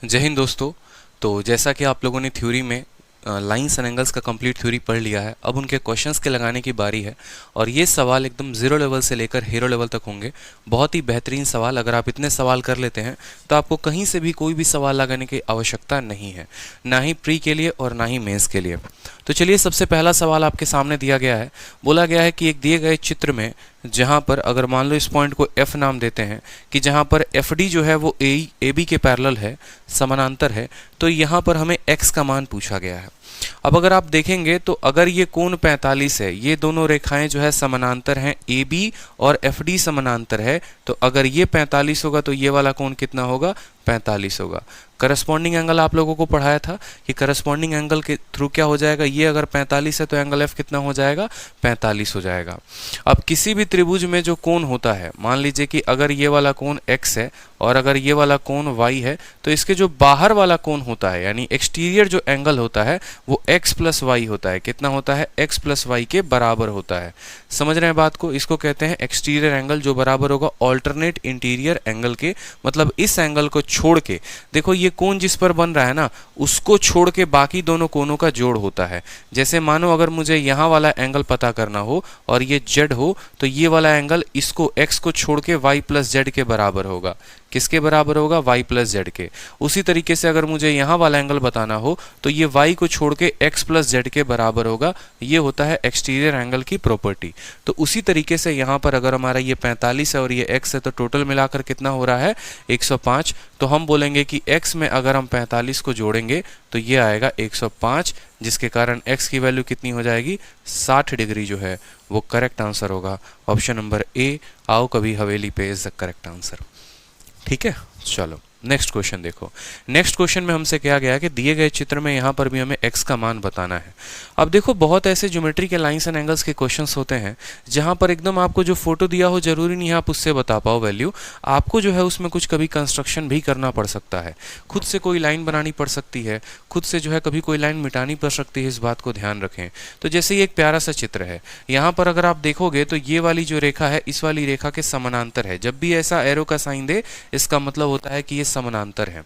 जय हिंद दोस्तों। तो जैसा कि आप लोगों ने थ्योरी में लाइंस एंड एंगल्स का कंप्लीट थ्योरी पढ़ लिया है, अब उनके क्वेश्चंस के लगाने की बारी है। और ये सवाल एकदम जीरो लेवल से लेकर हीरो लेवल तक होंगे। बहुत ही बेहतरीन सवाल। अगर आप इतने सवाल कर लेते हैं तो आपको कहीं से भी कोई भी सवाल लगाने की आवश्यकता नहीं है, ना ही प्री के लिए और ना ही मेंस के लिए। तो चलिए, सबसे पहला सवाल आपके सामने दिया गया है। बोला गया है कि एक दिए गए चित्र में जहां पर अगर मान लो इस पॉइंट को F नाम देते हैं कि जहां पर FD जो है वो AB के पैरेलल है, समानांतर है, तो यहां पर हमें x का मान पूछा गया है। अब अगर आप देखेंगे तो अगर ये कोण 45 है, ये दोनों रेखाएं जो है समानांतर हैं, AB और FD समानांतर है, तो अगर ये 45 होगा तो ये वाला कोण कितना होगा? 45 होगा। करस्पॉन्डिंग एंगल आप लोगों को पढ़ाया था कि करस्पॉन्डिंग एंगल के थ्रू क्या हो जाएगा, ये अगर 45 है तो एंगल F कितना हो जाएगा? 45 हो जाएगा। अब किसी भी त्रिभुज में जो कोण होता है, मान लीजिए कि अगर ये वाला कोण x है और अगर ये वाला कोण y है, तो इसके जो बाहर वाला कोण होता है यानी एक्सटीरियर जो एंगल होता है वो x प्लस वाई होता है। कितना होता है? x प्लस वाई के बराबर होता है। समझ रहे हैं बात को? इसको कहते हैं एक्सटीरियर एंगल, जो बराबर होगा ऑल्टरनेट इंटीरियर एंगल के। मतलब इस एंगल को छोड़ के, देखो ये कोण जिस पर बन रहा है ना, उसको छोड़ के बाकी दोनों कोणों का जोड़ होता है। जैसे मानो अगर मुझे यहाँ वाला एंगल पता करना हो और ये z हो, तो ये वाला एंगल इसको x को छोड़ के y प्लस जेड के बराबर होगा। किसके बराबर होगा? y प्लस जेड के। उसी तरीके से अगर मुझे यहाँ वाला एंगल बताना हो तो ये y को छोड़ के x प्लस जेड के बराबर होगा। ये होता है एक्सटीरियर एंगल की प्रॉपर्टी। तो उसी तरीके से यहाँ पर अगर हमारा ये 45 है और ये x है, तो टोटल मिलाकर कितना हो रहा है? 105। तो हम बोलेंगे कि x में अगर हम 45 को जोड़ेंगे तो ये आएगा 105, जिसके कारण x की वैल्यू कितनी हो जाएगी? 60 डिग्री जो है वो करेक्ट आंसर होगा। ऑप्शन नंबर ए, आओ कभी हवेली पे, इज द करेक्ट आंसर। ठीक है, चलो नेक्स्ट क्वेश्चन देखो। नेक्स्ट क्वेश्चन में हमसे कहा गया है कि दिए गए चित्र में यहाँ पर भी हमें x का मान बताना है। अब देखो, बहुत ऐसे ज्योमेट्री के लाइंस एंड एंगल्स के क्वेश्चंस होते हैं जहाँ पर एकदम आपको जो फोटो दिया हो जरूरी नहीं है आप उससे बता पाओ वैल्यू। आपको जो है उसमें कुछ कभी कंस्ट्रक्शन भी करना पड़ सकता है, खुद से कोई लाइन बनानी पड़ सकती है, खुद से जो है कभी कोई लाइन मिटानी पड़ सकती है। इस बात को ध्यान रखें। तो जैसे ये एक प्यारा सा चित्र है, यहाँ पर अगर आप देखोगे तो ये वाली जो रेखा है इस वाली रेखा के समानांतर है। जब भी ऐसा एरो का साइन दे, इसका मतलब होता है कि ये समानांतर है।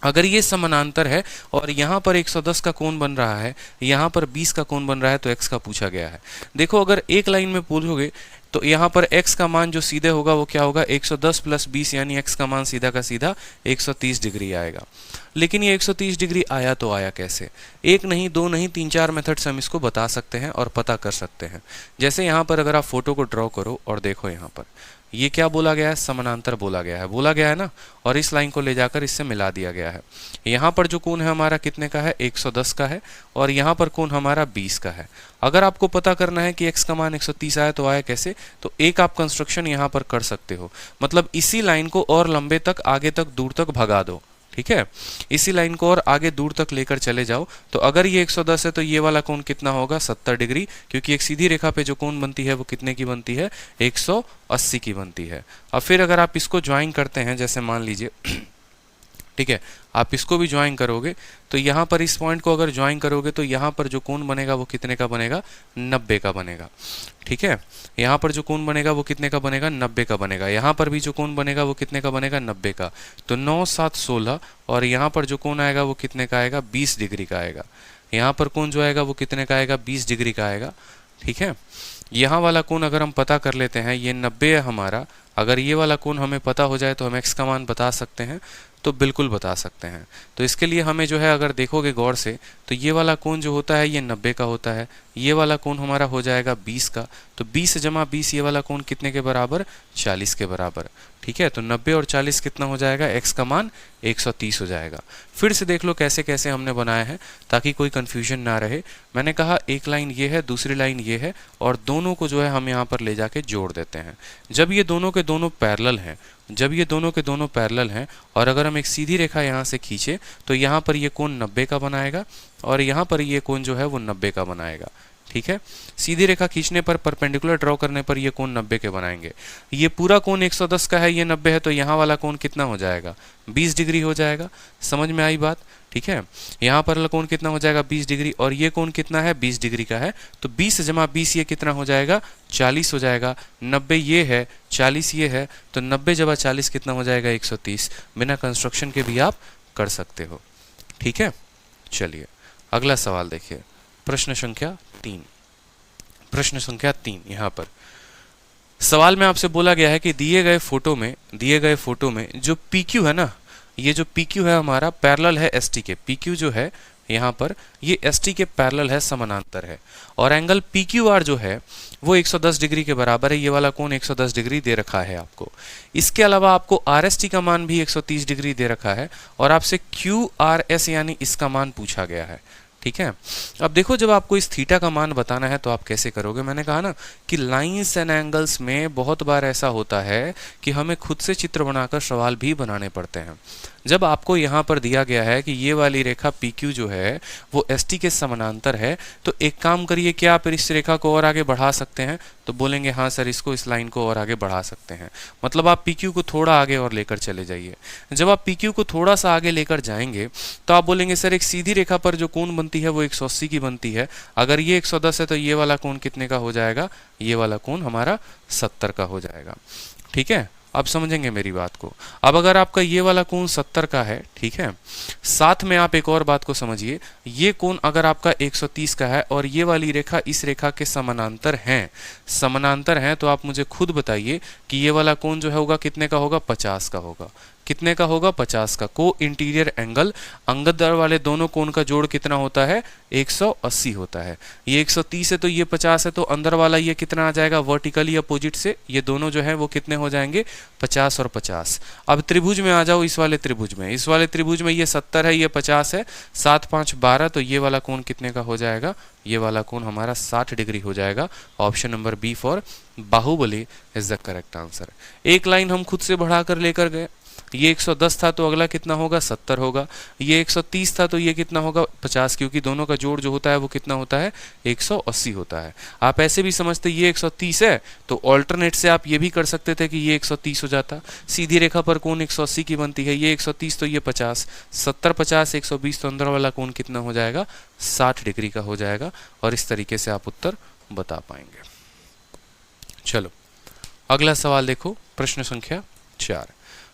अगर ये समानांतर है और यहाँ पर 110 का कोण बन रहा है, यहाँ पर 20 का कोण बन रहा है, तो x का पूछा गया है। देखो, अगर एक लाइन में पूछोगे तो यहाँ पर x का मान जो सीधे होगा वो क्या होगा? 110 प्लस 20 यानी x का मान सीधा का सीधा 130 डिग्री आएगा। लेकिन ये 130 डिग्री आया तो आया कैसे? एक नहीं, दो नहीं, 3-4 मेथड से हम इसको बता सकते हैं और पता कर सकते हैं। जैसे यहाँ पर अगर आप फोटो को ड्रॉ करो और देखो, यहाँ पर ये क्या बोला गया है? समानांतर बोला गया है ना, और इस लाइन को ले जाकर इससे मिला दिया गया है। यहाँ पर जो कोण है हमारा कितने का है? 110 का है, और यहाँ पर कोण हमारा 20 का है। अगर आपको पता करना है कि x का मान 130 आया तो आया कैसे, तो एक आप कंस्ट्रक्शन यहाँ पर कर सकते हो। मतलब इसी लाइन को और लंबे तक, आगे तक, दूर तक भगा दो। ठीक है, इसी लाइन को और आगे दूर तक लेकर चले जाओ। तो अगर ये 110 है तो ये वाला कोण कितना होगा? 70 डिग्री, क्योंकि एक सीधी रेखा पे जो कोण बनती है वो कितने की बनती है? 180 की बनती है। अब फिर अगर आप इसको ज्वाइन करते हैं, जैसे मान लीजिए ठीक है, आप इसको भी ज्वाइन करोगे तो यहाँ पर इस पॉइंट को अगर ज्वाइन करोगे तो यहाँ पर जो कोण बनेगा वो कितने का बनेगा? 90 का बनेगा। ठीक है, यहाँ पर जो कोण बनेगा वो कितने का बनेगा? 90 का बनेगा। यहाँ पर भी जो कोण बनेगा वो कितने का बनेगा? 90 का। तो 9, 7, 16, और यहाँ पर जो कोण आएगा वो कितने का आएगा? 20 डिग्री का आएगा। यहाँ पर कोण जो आएगा वो कितने का आएगा? 20 डिग्री का आएगा। ठीक है, यहाँ वाला कोण अगर हम पता कर लेते हैं, ये 90 है हमारा, अगर ये वाला कोण हमें पता हो जाए तो हम x का मान बता सकते हैं। तो बिल्कुल बता सकते हैं। तो इसके लिए हमें जो है, अगर देखोगे गौर से, तो ये वाला कोण जो होता है ये 90 का होता है, ये वाला कोण हमारा हो जाएगा 20 का। तो 20 जमा 20, ये वाला कोण कितने के बराबर? 40 के बराबर। ठीक है, तो 90 और 40 कितना हो जाएगा? x का मान 130 हो जाएगा। फिर से देख लो कैसे कैसे हमने बनाया है, ताकि कोई कंफ्यूजन ना रहे। मैंने कहा एक लाइन ये है, दूसरी लाइन ये है, और दोनों को जो है हम यहाँ पर ले जाके जोड़ देते हैं। जब ये दोनों के दोनों पैरेलल हैं, और अगर हम एक सीधी रेखा यहाँ से खींचे तो यहाँ पर ये कोण 90 का बनाएगा और यहाँ पर ये कोण जो है वो 90 का बनाएगा। ठीक है, सीधी रेखा खींचने पर, परपेंडिकुलर ड्रॉ करने पर ये कोण 90 के बनाएंगे। ये पूरा कोण 110 का है, ये 90 है, तो यहाँ वाला कोण कितना हो जाएगा? 20 डिग्री हो जाएगा। समझ में आई बात? ठीक है, यहाँ पर कोण कितना हो जाएगा? 20 डिग्री, और ये कोण कितना है? 20 डिग्री का है। तो 20 जमा 20 ये कितना हो जाएगा? 40 हो जाएगा। 90 ये है, 40 ये है, तो 90 जमा 40 कितना हो जाएगा? 130। बिना कंस्ट्रक्शन के भी आप कर सकते हो। ठीक है, चलिए अगला सवाल देखिए, प्रश्न संख्या 3। प्रश्न संख्या 3 यहाँ पर सवाल में आपसे बोला गया है कि दिए गए फोटो में जो PQ है ना, ये जो PQ है हमारा पैरेलल है ST के। PQ जो है यहाँ पर ये ST के पैरेलल है, समानांतर है, और एंगल PQR जो है वो 110 डिग्री के बराबर है। ये वाला कोण 110 डिग्री दे रखा है आपको। इसके अलावा आपको RST का मान भी 130 डिग्री दे रखा है, और आपसे QRS यानी इसका मान पूछा गया है। ठीक है, अब देखो जब आपको इस थीटा का मान बताना है तो आप कैसे करोगे। मैंने कहा ना कि लाइंस एंड एंगल्स में बहुत बार ऐसा होता है कि हमें खुद से चित्र बनाकर सवाल भी बनाने पड़ते हैं। जब आपको यहाँ पर दिया गया है कि ये वाली रेखा PQ जो है वो ST के समानांतर है, तो एक काम करिए, क्या आप इस रेखा को और आगे बढ़ा सकते हैं? तो बोलेंगे हाँ सर, इसको, इस लाइन को और आगे बढ़ा सकते हैं। मतलब आप PQ को थोड़ा आगे और लेकर चले जाइए। जब आप PQ को थोड़ा सा आगे लेकर जाएंगे तो आप बोलेंगे सर एक सीधी रेखा पर जो कोण बनती है वो 180 की बनती है। अगर ये 110 है तो ये वाला कोण कितने का हो जाएगा? ये वाला कोण हमारा 70 का हो जाएगा। ठीक है, आप समझेंगे मेरी बात को। अब अगर आपका ये वाला कोण 70 का है, ठीक है, साथ में आप एक और बात को समझिए, ये कोण अगर आपका 130 का है और ये वाली रेखा इस रेखा के समानांतर हैं, तो आप मुझे खुद बताइए कि ये वाला कोण जो है होगा कितने का होगा? 50 का होगा। कितने का होगा? 50 का। को इंटीरियर एंगल, अंगत दर वाले दोनों कोण का जोड़ कितना होता है? 180 होता है। ये 130 है तो ये 50 है, तो अंदर वाला ये कितना आ जाएगा? वर्टिकली अपोजिट से ये दोनों जो है वो कितने हो जाएंगे? 50 और 50। अब त्रिभुज में आ जाओ, इस वाले त्रिभुज में ये 70 है, ये 50 है, 7 5 12, तो ये वाला कोण कितने का हो जाएगा? ये वाला कोण हमारा 60 डिग्री हो जाएगा। Option number B for Baahubali is the correct answer. एक लाइन हम खुद से बढ़ाकर लेकर गए, ये 110 था तो अगला कितना होगा? 70 होगा। ये 130 था तो ये कितना होगा? 50, क्योंकि दोनों का जोड़ जो होता है वो कितना होता है? 180 होता है। आप ऐसे भी समझते ये 130 है तो ऑल्टरनेट से आप ये भी कर सकते थे कि ये 130 हो जाता। सीधी रेखा पर कोण 180 की बनती है, ये 130 तो ये 50, 70 50 120, तो अंदर वाला कोण कितना हो जाएगा? 60 डिग्री का हो जाएगा। और इस तरीके से आप उत्तर बता पाएंगे। चलो अगला सवाल देखो, प्रश्न संख्या 4।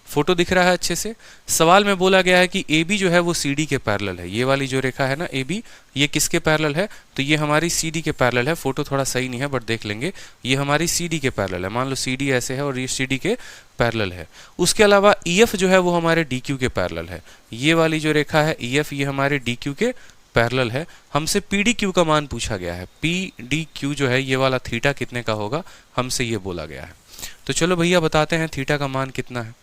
फोटो दिख रहा है अच्छे से। सवाल में बोला गया है कि AB जो है वो CD के पैरेलल है। ये वाली जो रेखा है ना AB, ये किसके पैरेलल है? तो ये हमारी CD के पैरेलल है। फोटो थोड़ा सही नहीं है बट देख लेंगे, ये हमारी CD के पैरेलल है। मान लो CD ऐसे है और ये CD के पैरेलल है। उसके अलावा EF जो है वो हमारे DQ के पैरेलल है। ये वाली जो रेखा है EF, ये हमारे DQ के पैरेलल है। हमसे PDQ का मान पूछा गया है। PDQ जो है ये वाला थीटा कितने का होगा, हमसे ये बोला गया है। तो चलो भैया बताते हैं थीटा का मान कितना है।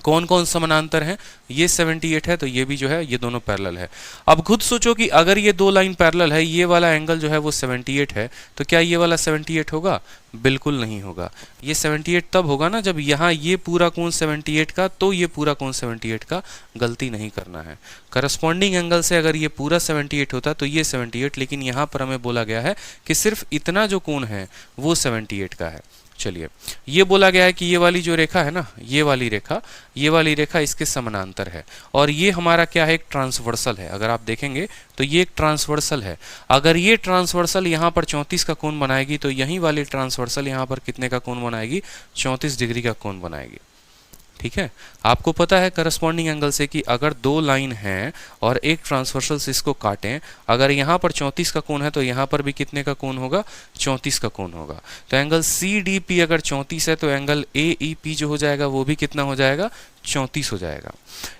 कौन कौन समानांतर हैं? ये 78 है तो ये भी जो है ये दोनों पैरेलल है। अब खुद सोचो कि अगर ये दो लाइन पैरेलल है, ये वाला एंगल जो है वो 78 है, तो क्या ये वाला 78 होगा? बिल्कुल नहीं होगा। ये 78 तब होगा ना जब यहाँ ये पूरा कोण 78 का, तो ये पूरा कोण 78 का। गलती नहीं करना है। करस्पॉन्डिंग एंगल से अगर ये पूरा 78 होता तो ये 78, लेकिन यहाँ पर हमें बोला गया है कि सिर्फ इतना जो कोण है वो 78 का है। चलिए, ये बोला गया है कि ये वाली जो रेखा है ना, ये वाली रेखा इसके समानांतर है, और ये हमारा क्या है? एक ट्रांसवर्सल है। अगर आप देखेंगे तो ये एक ट्रांसवर्सल है। अगर ये ट्रांसवर्सल यहाँ पर 34 का कोण बनाएगी तो यही वाली ट्रांसवर्सल यहाँ पर कितने का कोण बनाएगी? 34 डिग्री का कोण बनाएगी। ठीक है, आपको पता है करस्पॉन्डिंग एंगल से कि अगर दो लाइन हैं और एक ट्रांसवर्सल से इसको काटें, अगर यहाँ पर 34 का कोण है तो यहाँ पर भी कितने का कोण होगा? 34 का कोण होगा। तो एंगल CDP अगर 34 है तो एंगल AEP जो हो जाएगा वो भी कितना हो जाएगा? 34 हो जाएगा।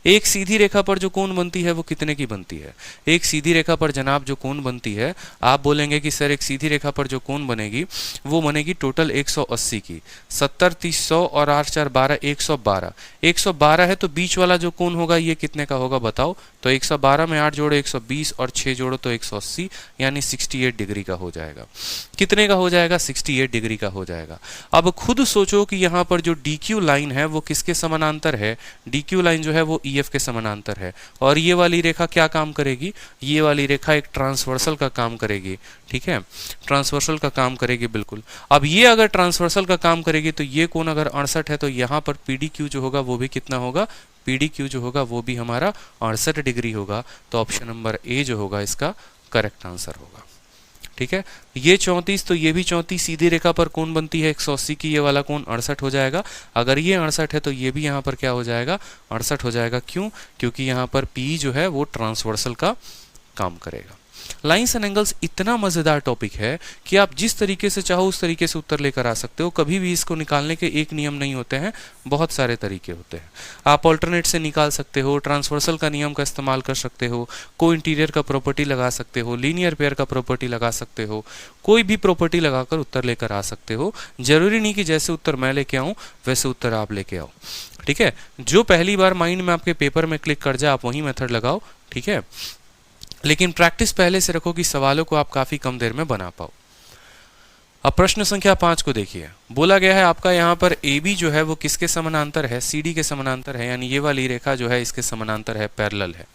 एक सीधी रेखा पर जो कोण बनती है वो कितने की बनती है? एक सीधी रेखा पर जनाब जो कोण बनती है, आप बोलेंगे कि सर एक सीधी रेखा पर जो कोण बनेगी वो बनेगी टोटल 180 की। 70 30 100 और 8 4 12, 112। 112 है तो बीच वाला जो कोण होगा ये कितने का होगा बताओ? तो 112 में 8 जोड़ो 120 और 6 जोड़ो तो 180, यानी 68 डिग्री का हो जाएगा। कितने का हो जाएगा? 68 डिग्री का हो जाएगा। अब खुद सोचो कि यहाँ पर जो DQ लाइन है वो किसके समानांतर है? DQ लाइन जो है वो EF के समानांतर है। और ये वाली रेखा क्या काम करेगी? ये वाली रेखा एक ट्रांसवर्सल का काम करेगी। ठीक है, ट्रांसवर्सल का काम करेगी बिल्कुल। अब ये अगर ट्रांसवर्सल का काम करेगी तो ये कोण अगर 68 है तो यहाँ पर PDQ जो होगा वो भी कितना होगा? PDQ जो होगा वो भी हमारा 68 डिग्री होगा। तो ऑप्शन नंबर ए जो होगा इसका करेक्ट आंसर होगा। ठीक है। ये 34 तो ये भी 34, सीधी रेखा पर कोण बनती है 180 की, ये वाला कोण 68 हो जाएगा। अगर ये 68 है तो ये भी यहाँ पर क्या हो जाएगा, 68 हो जाएगा। क्यों? क्योंकि यहाँ पर P जो है वो ट्रांसवर्सल का काम करेगा। लाइन्स एंड एंगल्स इतना मजेदार टॉपिक है कि आप जिस तरीके से चाहो उस तरीके से उत्तर लेकर आ सकते हो। कभी भी इसको निकालने के एक नियम नहीं होते हैं, बहुत सारे तरीके होते हैं। आप ऑल्टरनेट से निकाल सकते हो, ट्रांसवर्सल का नियम का इस्तेमाल कर सकते हो, को इंटीरियर का प्रॉपर्टी लगा सकते हो, लीनियर पेयर का प्रॉपर्टी लगा सकते हो, कोई भी प्रॉपर्टी लगाकर उत्तर लेकर आ सकते हो। जरूरी नहीं कि जैसे उत्तर मैं लेके आऊँ वैसे उत्तर आप लेके आओ। ठीक है, जो पहली बार माइंड में आपके पेपर में क्लिक कर जाए आप वही मेथड लगाओ। ठीक है, लेकिन प्रैक्टिस पहले से रखो कि सवालों को आप काफी कम देर में बना पाओ। अब प्रश्न संख्या 5 को देखिए। बोला गया है आपका यहाँ पर AB जो है वो किसके समानांतर है, CD के समानांतर है, यानी ये वाली रेखा जो है इसके समानांतर है, पैरेलल है।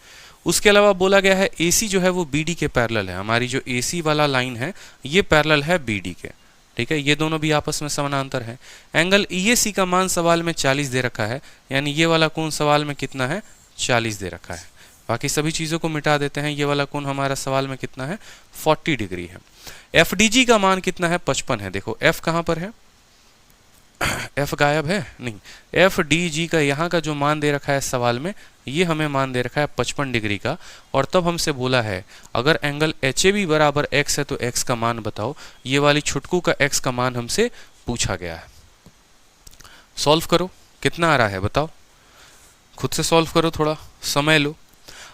उसके अलावा बोला गया है AC जो है वो BD के पैरेलल है। हमारी जो AC वाला लाइन है ये पैरेलल है BD के। ठीक है, ये दोनों भी आपस में समानांतर है। एंगल EAC का मान सवाल में 40 दे रखा है, यानी ये वाला कोण सवाल में कितना है, 40 दे रखा है। बाकी सभी चीज़ों को मिटा देते हैं। ये वाला कोण हमारा सवाल में कितना है, 40 डिग्री है। FDG का मान कितना है, 55 है। देखो F कहाँ पर है, F गायब है नहीं। FDG का यहाँ का जो मान दे रखा है सवाल में, ये हमें मान दे रखा है 55 डिग्री का। और तब हमसे बोला है अगर एंगल HAB बराबर x है तो x का मान बताओ। ये वाली छुटकू का x का मान हमसे पूछा गया है। सॉल्व करो, कितना आ रहा है बताओ, खुद से सॉल्व करो, थोड़ा समय लो।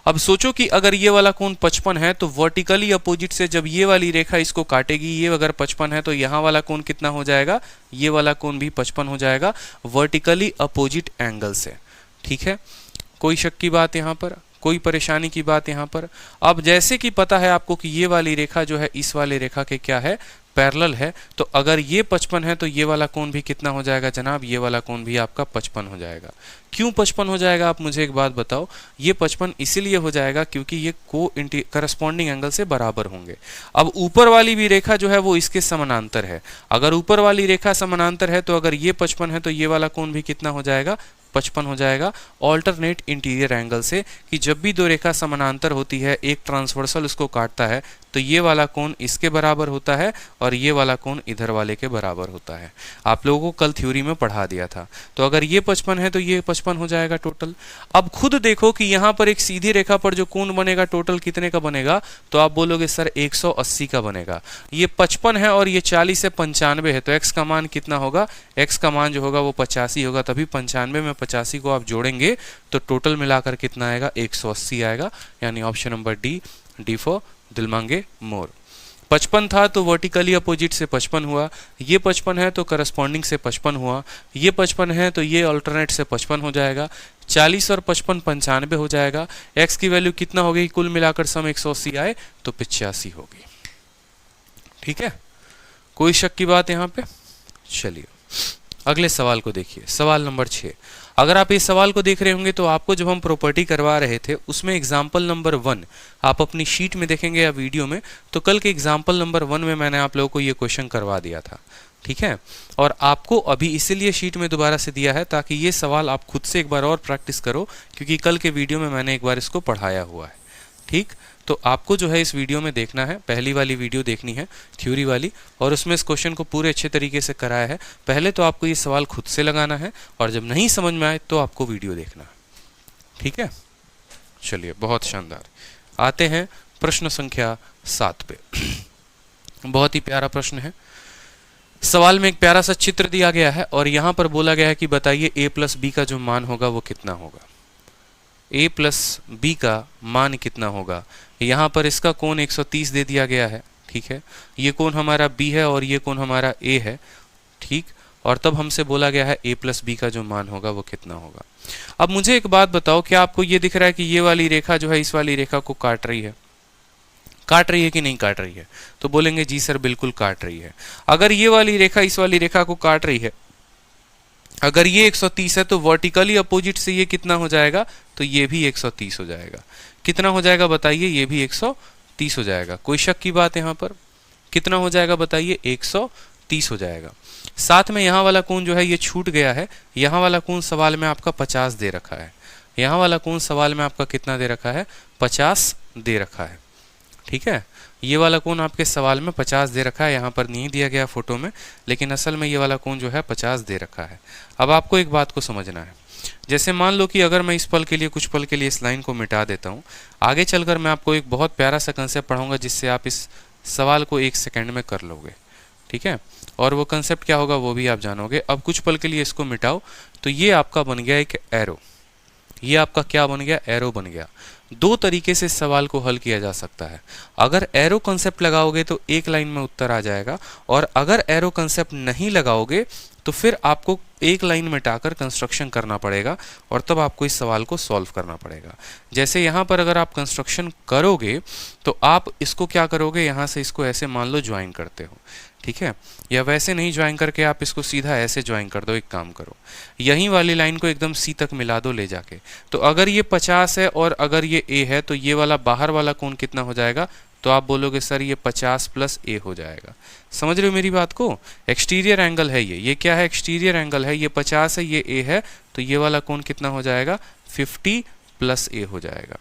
अब सोचो कि अगर ये वाला कोण 55 है तो वर्टिकली अपोजिट से जब ये वाली रेखा इसको काटेगी, ये अगर 55 है तो यहाँ वाला कोण कितना हो जाएगा, ये वाला कोण भी 55 हो जाएगा वर्टिकली अपोजिट एंगल से। ठीक है, कोई शक की बात यहाँ पर, कोई परेशानी की बात यहाँ पर? अब जैसे कि पता है आपको कि ये वाली रेखा जो है इस वाली रेखा के क्या है, पैरेलल है, तो अगर ये 55 है तो ये वाला कोण भी कितना हो जाएगा जनाब, ये वाला कोण भी आपका 55 हो जाएगा। क्यों 55 हो जाएगा, आप मुझे एक बात बताओ। ये 55 इसीलिए हो जाएगा क्योंकि ये करस्पॉन्डिंग एंगल से बराबर होंगे। अब ऊपर वाली भी रेखा जो है वो इसके समानांतर है। अगर ऊपर वाली रेखा समानांतर है तो अगर ये 55 है तो ये वाला कोण भी कितना हो जाएगा, 55 हो जाएगा। ऑल्टरनेट इंटीरियर एंगल से कि जब भी दो रेखा समानांतर होती है, एक ट्रांसवर्सल उसको काटता है, तो ये वाला कोण इसके बराबर होता है और ये वाला कोण इधर वाले के बराबर होता है। आप लोगों को कल थ्योरी में पढ़ा दिया था। तो अगर ये 55 है तो ये 55 हो जाएगा टोटल। अब खुद देखो कि यहाँ पर एक सीधी रेखा पर जो कोण बनेगा टोटल कितने का बनेगा, तो आप बोलोगे सर 180 का बनेगा। ये 55 है और ये 40 से 95 है, तो x का मान कितना होगा, x का मान जो होगा वो 85 होगा। तभी 95 में 85 को आप जोड़ेंगे तो टोटल मिलाकर कितना आएगा, 180 आएगा। यानी ऑप्शन नंबर डी फॉर दिल मांगे मोर। 55 था तो वर्टिकली अपोजिट से 55 हुआ, ये 55 है तो करस्पॉन्डिंग से 55 हुआ, ये 55 है तो ये अल्टरनेट से 55 हो जाएगा। 40 और 55 95 हो जाएगा। x की वैल्यू कितना हो गई, कुल मिलाकर सम 180 आए तो 85 होगी। ठीक है, कोई शक की बात यहाँ पे? चलिए अगले सवाल को देखिए, सवाल नंबर 6। अगर आप इस सवाल को देख रहे होंगे तो आपको जब हम प्रॉपर्टी करवा रहे थे उसमें एग्जाम्पल नंबर 1 आप अपनी शीट में देखेंगे या वीडियो में, तो कल के एग्जाम्पल नंबर 1 में मैंने आप लोगों को ये क्वेश्चन करवा दिया था। ठीक है, और आपको अभी इसीलिए शीट में दोबारा से दिया है ताकि ये सवाल आप खुद से एक बार और प्रैक्टिस करो, क्योंकि कल के वीडियो में मैंने एक बार इसको पढ़ाया हुआ है। ठीक, तो आपको जो है इस वीडियो में देखना है, पहली वाली वीडियो देखनी है थ्योरी वाली, और उसमें इस क्वेश्चन को पूरे अच्छे तरीके से कराया है। पहले तो आपको ये सवाल खुद से लगाना है और जब नहीं समझ में आए तो आपको वीडियो देखना है। ठीक है, चलिए बहुत शानदार। आते हैं प्रश्न संख्या 7 पे। बहुत ही प्यारा प्रश्न है। सवाल में एक प्यारा सा चित्र दिया गया है और यहाँ पर बोला गया है कि बताइए a प्लस बी का जो मान होगा वो कितना होगा। a प्लस बी का मान कितना होगा। यहाँ पर इसका कोण 130 दे दिया गया है। ठीक है, ये कोण हमारा b है और ये कोण हमारा a है। ठीक, और तब हमसे बोला गया है a प्लस बी का जो मान होगा वो कितना होगा। अब मुझे एक बात बताओ, क्या आपको ये दिख रहा है कि ये वाली रेखा जो है इस वाली रेखा को काट रही है? काट रही है कि नहीं काट रही है? तो बोलेंगे जी सर बिल्कुल काट रही है। अगर ये वाली रेखा इस वाली रेखा को काट रही है, अगर ये 130 है तो वर्टिकली अपोजिट से ये कितना हो जाएगा, तो ये भी 130 हो जाएगा। कितना हो जाएगा बताइए, ये भी 130 हो जाएगा। कोई शक की बात यहाँ पर? कितना हो जाएगा बताइए, 130 हो जाएगा। साथ में यहाँ वाला कोण जो है ये छूट गया है। यहाँ वाला कोण सवाल में आपका 50 दे रखा है। यहाँ वाला कोण सवाल में आपका कितना दे रखा है, 50 दे रखा है। ठीक है, ये वाला कोण आपके सवाल में 50 दे रखा है, यहाँ पर नहीं दिया गया फोटो में, लेकिन असल में ये वाला कोण जो है 50 दे रखा है। अब आपको एक बात को समझना है, जैसे मान लो कि अगर मैं इस पल के लिए, कुछ पल के लिए इस लाइन को मिटा देता हूँ, आगे चलकर मैं आपको एक बहुत प्यारा सा कंसेप्ट पढ़ाऊंगा जिससे आप इस सवाल को 1 सेकंड में कर लोगे, ठीक है। और वो कंसेप्ट क्या होगा वो भी आप जानोगे। अब कुछ पल के लिए इसको मिटाओ, तो ये आपका बन गया एक एरो। ये आपका क्या बन गया? एरो बन गया। दो तरीके से इस सवाल को हल किया जा सकता है। अगर एरो कंसेप्ट लगाओगे तो एक लाइन में उत्तर आ जाएगा, और अगर एरो कंसेप्ट नहीं लगाओगे तो फिर आपको एक लाइन मिटाकर कंस्ट्रक्शन करना पड़ेगा, और तब आपको इस सवाल को सॉल्व करना पड़ेगा। जैसे यहाँ पर अगर आप कंस्ट्रक्शन करोगे तो आप इसको क्या करोगे, यहाँ से इसको ऐसे मान लो ज्वाइन करते हो, ठीक है, या वैसे नहीं ज्वाइन करके आप इसको सीधा ऐसे ज्वाइन कर दो। एक काम करो, यहीं वाली लाइन को एकदम सी तक मिला दो ले जाके। तो अगर ये 50 है और अगर ये ए है, तो ये वाला बाहर वाला कोण कितना हो जाएगा? तो आप बोलोगे सर ये 50 प्लस ए हो जाएगा। समझ रहे हो मेरी बात को? एक्सटीरियर एंगल है ये क्या है? एक्सटीरियर एंगल है। ये 50 है, ये ए है, तो ये वाला कोण कितना हो जाएगा? 50 प्लस ए हो जाएगा।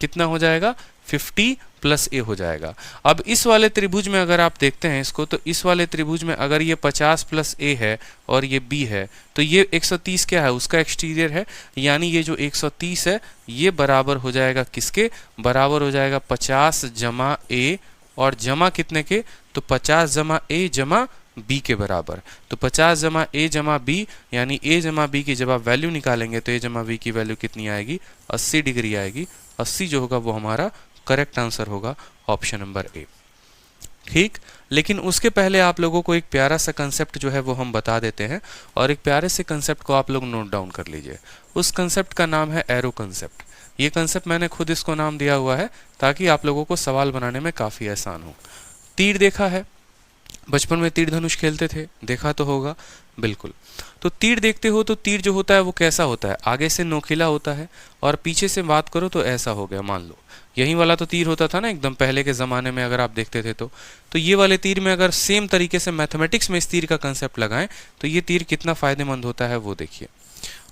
कितना हो जाएगा? 50 प्लस ए हो जाएगा। अब इस वाले त्रिभुज में अगर आप देखते हैं इसको, तो इस वाले त्रिभुज में अगर ये 50 प्लस ए है और ये बी है, तो ये 130 क्या है? उसका एक्सटीरियर है। यानी ये जो 130 है ये बराबर हो जाएगा किसके? बराबर हो जाएगा 50 जमा ए, और जमा कितने के? तो 50 जमा ए जमा बी के बराबर। तो 50 जमा ए जमा बी, यानी ए जमा बी की जब आप वैल्यू निकालेंगे तो ए जमा बी की वैल्यू कितनी आएगी? 80 डिग्री आएगी। 80 जो होगा वो हमारा करेक्ट आंसर होगा, ऑप्शन नंबर ए। ठीक, लेकिन उसके पहले आप लोगों को एक प्यारा सा कंसेप्ट जो है वो हम बता देते हैं, और एक प्यारे से कंसेप्ट को आप लोग नोट डाउन कर लीजिए। उस कंसेप्ट का नाम है एरो कंसेप्ट। ये कंसेप्ट मैंने खुद इसको नाम दिया हुआ है ताकि आप लोगों को सवाल बनाने में काफ़ी आसान हो। तीर देखा है, बचपन में तीर धनुष खेलते थे, देखा तो होगा, बिल्कुल। तो तीर देखते हो तो तीर जो होता है वो कैसा होता है? आगे से नोकीला होता है, और पीछे से बात करो तो ऐसा हो गया। मान लो यही वाला तो तीर होता था ना एकदम पहले के ज़माने में, अगर आप देखते थे तो ये वाले तीर में अगर सेम तरीके से मैथमेटिक्स में इस तीर का कंसेप्ट लगाएं तो ये तीर कितना फ़ायदेमंद होता है वो देखिए,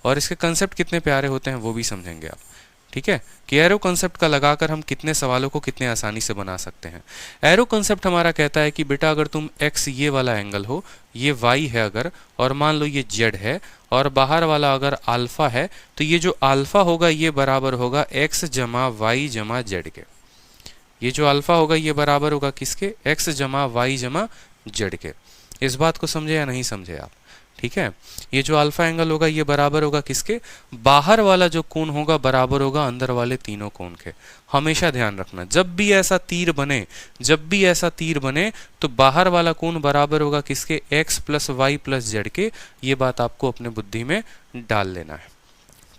और इसके कंसेप्ट कितने प्यारे होते हैं वो भी समझेंगे आप। ठीक है, कि एरो कंसेप्ट का लगाकर हम कितने सवालों को कितने आसानी से बना सकते हैं। एरो कंसेप्ट हमारा कहता है कि बेटा अगर तुम x ये वाला एंगल हो, ये y है अगर, और मान लो ये z है, और बाहर वाला अगर अल्फा है, तो ये जो अल्फा होगा ये बराबर होगा x जमा y जमा z के। ये जो अल्फा होगा ये बराबर होगा किसके? x जमा y जमा z के। इस बात को समझे या नहीं समझे आप? ठीक है, ये जो अल्फा एंगल होगा ये बराबर होगा किसके? बाहर वाला जो कोण होगा बराबर होगा अंदर वाले तीनों कोण के। हमेशा ध्यान रखना, जब भी ऐसा तीर बने तो बाहर वाला कोण बराबर होगा किसके? x plus Y plus Z के। ये बात आपको अपने बुद्धि में डाल लेना है।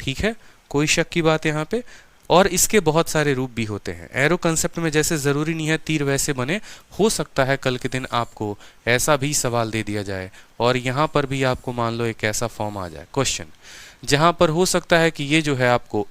ठीक है, कोई शक की बात यहाँ पे? और इसके बहुत सारे रूप भी होते हैं। एरो कंसेप्ट में जैसे ज़रूरी नहीं है तीर वैसे बने, हो सकता है कल के दिन आपको ऐसा भी सवाल दे दिया जाए और यहाँ पर भी आपको मान लो एक ऐसा फॉर्म आ जाए क्वेश्चन, जहाँ पर हो सकता है कि ये जो है आपको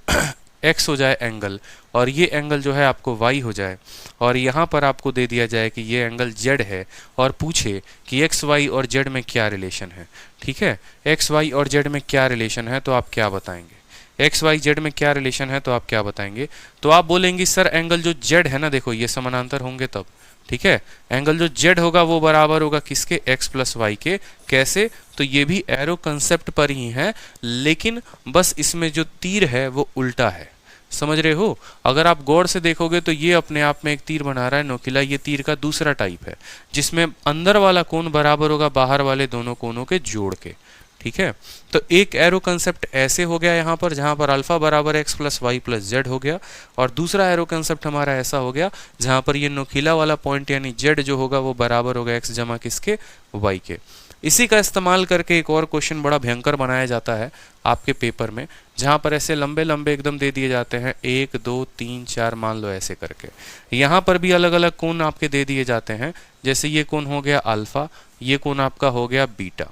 x हो जाए एंगल, और ये एंगल जो है आपको y हो जाए, और यहाँ पर आपको दे दिया जाए कि ये एंगल z है, और पूछे कि x, y और z में क्या रिलेशन है। ठीक है, x, y और z में क्या रिलेशन है, तो आप क्या बताएंगे? एक्स वाई जेड में क्या रिलेशन है, तो आप क्या बताएंगे? तो आप बोलेंगे सर एंगल जो जेड है ना, देखो ये समानांतर होंगे तब। ठीक है, एंगल जो जेड होगा वो बराबर होगा किसके? एक्स प्लस वाई के। कैसे? तो ये भी एरो कंसेप्ट पर ही है, लेकिन बस इसमें जो तीर है वो उल्टा है। समझ रहे हो? अगर आप गौर से देखोगे तो ये अपने आप में एक तीर बना रहा है नोकीला, ये तीर का दूसरा टाइप है जिसमें अंदर वाला कोण बराबर होगा बाहर वाले दोनों कोणों के जोड़ के। ठीक है, तो एक एरो कंसेप्ट ऐसे हो गया यहाँ पर, जहाँ पर अल्फा बराबर X plus Y plus Z हो गया, और दूसरा एरो कंसेप्ट हमारा ऐसा हो गया जहाँ पर ये नोकीला वाला पॉइंट यानी जेड जो होगा वो बराबर होगा एक्स जमा किसके? वाई के। इसी का इस्तेमाल करके एक और क्वेश्चन बड़ा भयंकर बनाया जाता है आपके पेपर में, जहाँ पर ऐसे लंबे लंबे एकदम दे दिए जाते हैं 1 2 3 4 मान लो ऐसे करके। यहाँ पर भी अलग अलग कोण आपके दे दिए जाते हैं, जैसे ये कोण हो गया अल्फा, ये कोण आपका हो गया बीटा।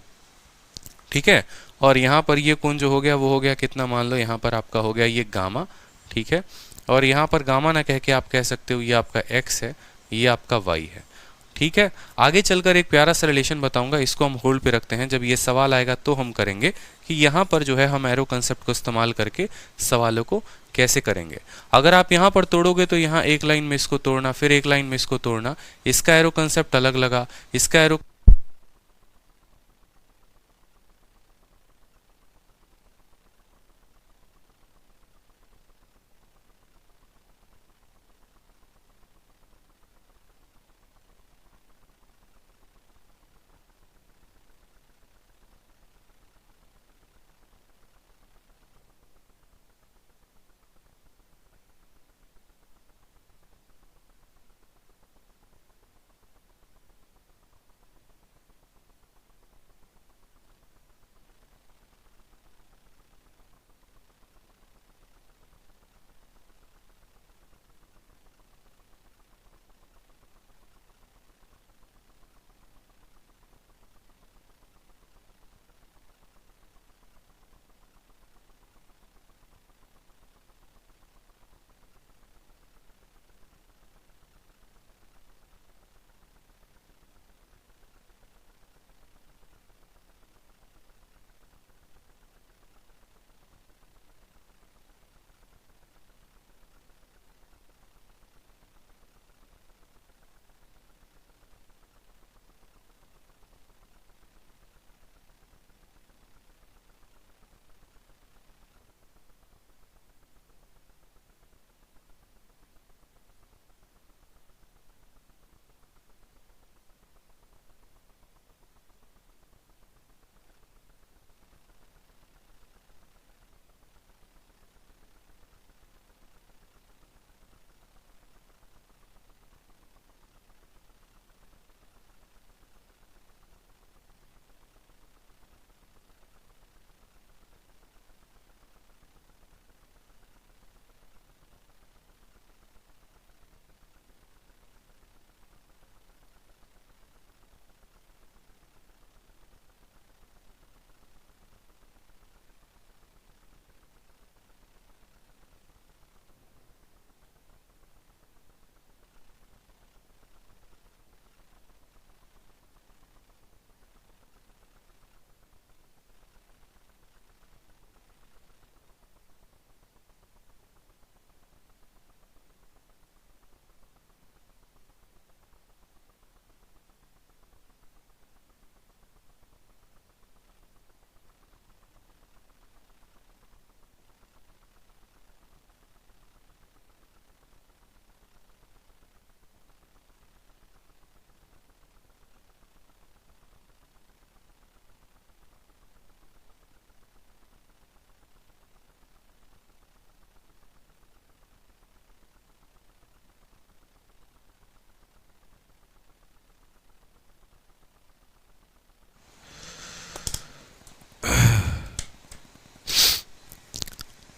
ठीक है, और यहाँ पर ये कोण जो हो गया वो हो गया कितना? मान लो यहाँ पर आपका हो गया ये गामा। ठीक है, और यहाँ पर गामा ना कह के आप कह सकते हो ये आपका x है, ये आपका y है। ठीक है, आगे चलकर एक प्यारा सा रिलेशन बताऊंगा, इसको हम होल्ड पे रखते हैं, जब ये सवाल आएगा तो हम करेंगे कि यहाँ पर जो है हम एरो कंसेप्ट को इस्तेमाल करके सवालों को कैसे करेंगे? अगर आप यहाँ पर तोड़ोगे तो यहाँ एक लाइन में इसको तोड़ना, फिर एक लाइन में इसको तोड़ना, इसका एरो कंसेप्ट अलग लगा, इसका एरो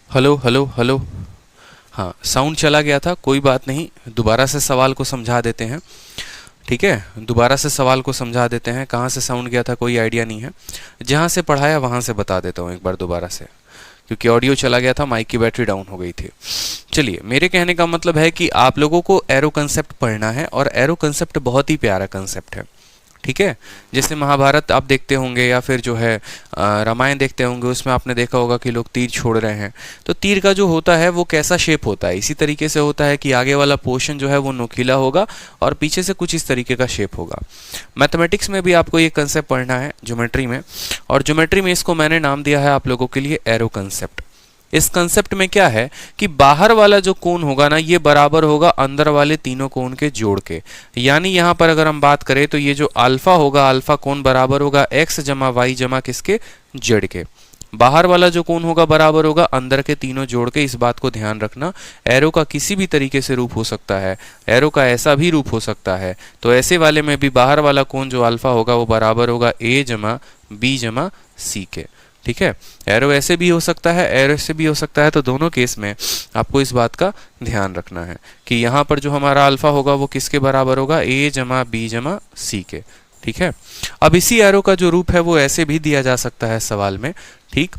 हेलो हेलो हेलो। हाँ, साउंड चला गया था, कोई बात नहीं, दोबारा से सवाल को समझा देते हैं। ठीक है, दोबारा से सवाल को समझा देते हैं। कहाँ से साउंड गया था कोई आइडिया नहीं है, जहाँ से पढ़ाया वहाँ से बता देता हूँ एक बार दोबारा से, क्योंकि ऑडियो चला गया था, माइक की बैटरी डाउन हो गई थी। चलिए, मेरे कहने का मतलब है कि आप लोगों को एरो कंसेप्ट पढ़ना है, और एरो कंसेप्ट बहुत ही प्यारा कंसेप्ट है। ठीक है, जैसे महाभारत आप देखते होंगे या फिर जो है रामायण देखते होंगे, उसमें आपने देखा होगा कि लोग तीर छोड़ रहे हैं, तो तीर का जो होता है वो कैसा शेप होता है, इसी तरीके से होता है कि आगे वाला पोर्शन जो है वो नुकीला होगा और पीछे से कुछ इस तरीके का शेप होगा। मैथमेटिक्स में भी आपको ये कंसेप्ट पढ़ना है, ज्योमेट्री में, और ज्योमेट्री में इसको मैंने नाम दिया है आप लोगों के लिए एरो कंसेप्ट। इस कंसेप्ट में क्या है कि बाहर वाला जो कोण होगा ना, ये बराबर होगा अंदर वाले तीनों कोण के जोड़ के। यानी यहाँ पर अगर हम बात करें तो ये जो अल्फा होगा, अल्फा कोण बराबर होगा x जमा वाई जमा किसके, z के। बाहर वाला जो कोण होगा बराबर होगा अंदर के तीनों जोड़ के। इस बात को ध्यान रखना। एरो का किसी भी तरीके से रूप हो सकता है, एरो का ऐसा भी रूप हो सकता है, तो ऐसे वाले में भी बाहर वाला कोण जो अल्फा होगा वो बराबर होगा a जमा b जमा c के। ठीक है, एरो ऐसे भी हो सकता है, एरो ऐसे भी हो सकता है, तो दोनों केस में आपको इस बात का ध्यान रखना है कि यहाँ पर जो हमारा अल्फा होगा वो किसके बराबर होगा, a जमा b जमा c के। ठीक है, अब इसी एरो का जो रूप है वो ऐसे भी दिया जा सकता है सवाल में। ठीक,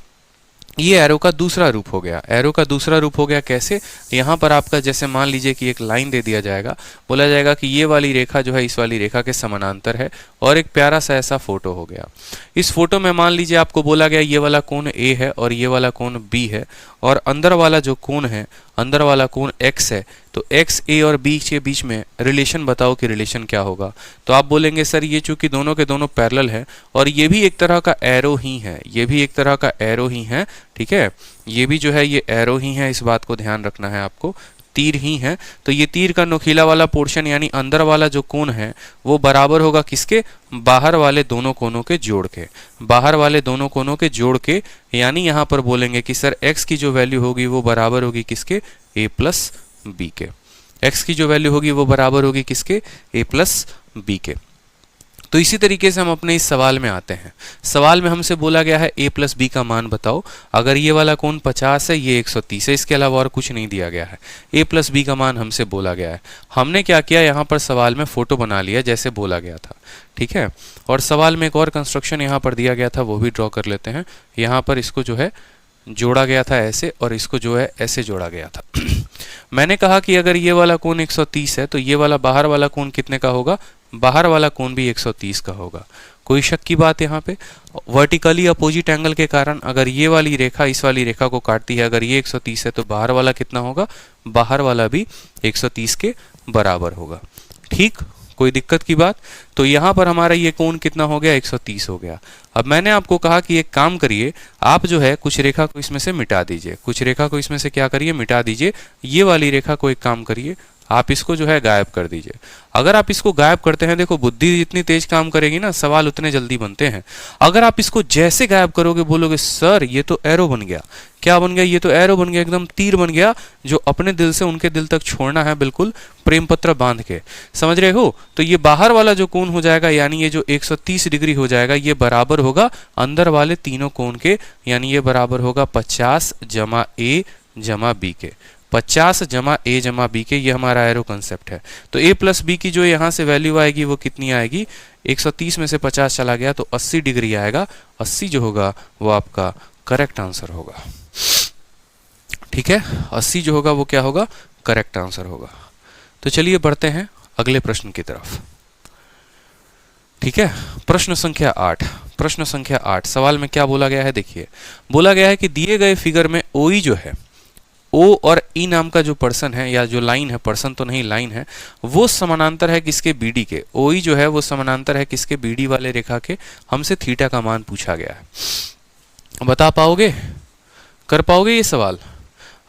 ये एरो का दूसरा रूप हो गया। एरो का दूसरा रूप हो गया कैसे, यहाँ पर आपका जैसे मान लीजिए कि एक लाइन दे दिया जाएगा, बोला जाएगा कि ये वाली रेखा जो है इस वाली रेखा के समानांतर है, और एक प्यारा सा ऐसा फोटो हो गया। इस फोटो में मान लीजिए आपको बोला गया ये वाला कोण A है और ये वाला कोण B है, और अंदर वाला जो कोण है, अंदर वाला कोण x है, तो x a और b के बीच में रिलेशन बताओ कि रिलेशन क्या होगा। तो आप बोलेंगे सर ये चूंकि दोनों के दोनों पैरेलल है और ये भी एक तरह का एरो ही है, ये भी एक तरह का एरो ही है, ठीक है, ये भी जो है ये एरो ही है, इस बात को ध्यान रखना है आपको, तीर ही है। तो ये तीर का नुकीला वाला पोर्शन यानी अंदर वाला जो कोण है वो बराबर होगा किसके, बाहर वाले दोनों कोनों के जोड़ के, बाहर वाले दोनों कोनों के जोड़ के, यानी यहाँ पर बोलेंगे कि सर x की जो वैल्यू होगी वो बराबर होगी किसके, a प्लस बी के, x की जो वैल्यू होगी वो बराबर होगी किसके, a प्लस बी के। तो इसी तरीके से हम अपने इस सवाल में आते हैं। सवाल में हमसे बोला गया है a प्लस बी का मान बताओ। अगर ये वाला कोण 50 है, ये 130 है, इसके अलावा और कुछ नहीं दिया गया है। a प्लस बी का मान हमसे बोला गया है। हमने क्या किया, यहाँ पर सवाल में फोटो बना लिया जैसे बोला गया था, ठीक है। और सवाल में एक और कंस्ट्रक्शन यहाँ पर दिया गया था, वो भी ड्रॉ कर लेते हैं। यहाँ पर इसको जो है जोड़ा गया था ऐसे, और इसको जो है ऐसे जोड़ा गया था। मैंने कहा कि अगर ये वाला कोण 130 है तो ये वाला बाहर वाला कोण कितने का होगा, बाहर वाला कोण भी 130 का होगा। कोई शक की बात यहाँ पे, वर्टिकली अपोजिट एंगल के कारण अगर ये वाली रेखा इस वाली रेखा को काटती है, अगर ये 130 है तो बाहर वाला कितना होगा, बाहर वाला भी 130 के बराबर होगा, ठीक। कोई दिक्कत की बात। तो यहाँ पर हमारा ये कोण कितना हो गया, 130 हो गया। अब मैंने आपको कहा कि एक काम करिए, आप जो है कुछ रेखा को इसमें से मिटा दीजिए, कुछ रेखा को इसमें से क्या करिए, मिटा दीजिए। ये वाली रेखा को एक काम करिए, आप इसको जो है गायब कर दीजिए। अगर आप इसको गायब करते हैं, देखो बुद्धि जितनी तेज काम करेगी ना, सवाल उतने जल्दी बनते हैं। अगर आप इसको जैसे गायब करोगे, बोलोगे सर ये तो एरो बन गया। क्या बन गया, ये तो एरो बन गया, एकदम तीर बन गया, जो अपने दिल से उनके दिल तक छोड़ना है, बिल्कुल प्रेम पत्र बांध के, समझ रहे हो। तो ये बाहर वाला जो कोण हो जाएगा, यानी ये जो 130 डिग्री हो जाएगा, ये बराबर होगा अंदर वाले तीनों कोण के, यानी ये बराबर होगा 50 जमा a जमा b के, 50 जमा a जमा b के। ये हमारा एरो कंसेप्ट है। तो a प्लस बी की जो यहाँ से वैल्यू आएगी वो कितनी आएगी, 130 में से 50 चला गया तो 80 डिग्री आएगा। 80 जो होगा वो आपका करेक्ट आंसर होगा, ठीक है। 80 जो होगा वो क्या होगा, करेक्ट आंसर होगा। तो चलिए बढ़ते हैं अगले प्रश्न की तरफ, ठीक है। प्रश्न संख्या 8, प्रश्न संख्या 8 सवाल में क्या बोला गया है, देखिए बोला गया है कि दिए गए फिगर में OE जो है, O और E नाम का जो पर्सन है या जो लाइन है, पर्सन तो नहीं लाइन है, वो समानांतर है किसके, BD के। OE जो है वो समानांतर है किसके, BD वाले रेखा के। हमसे थीटा का मान पूछा गया है। बता पाओगे, कर पाओगे ये सवाल?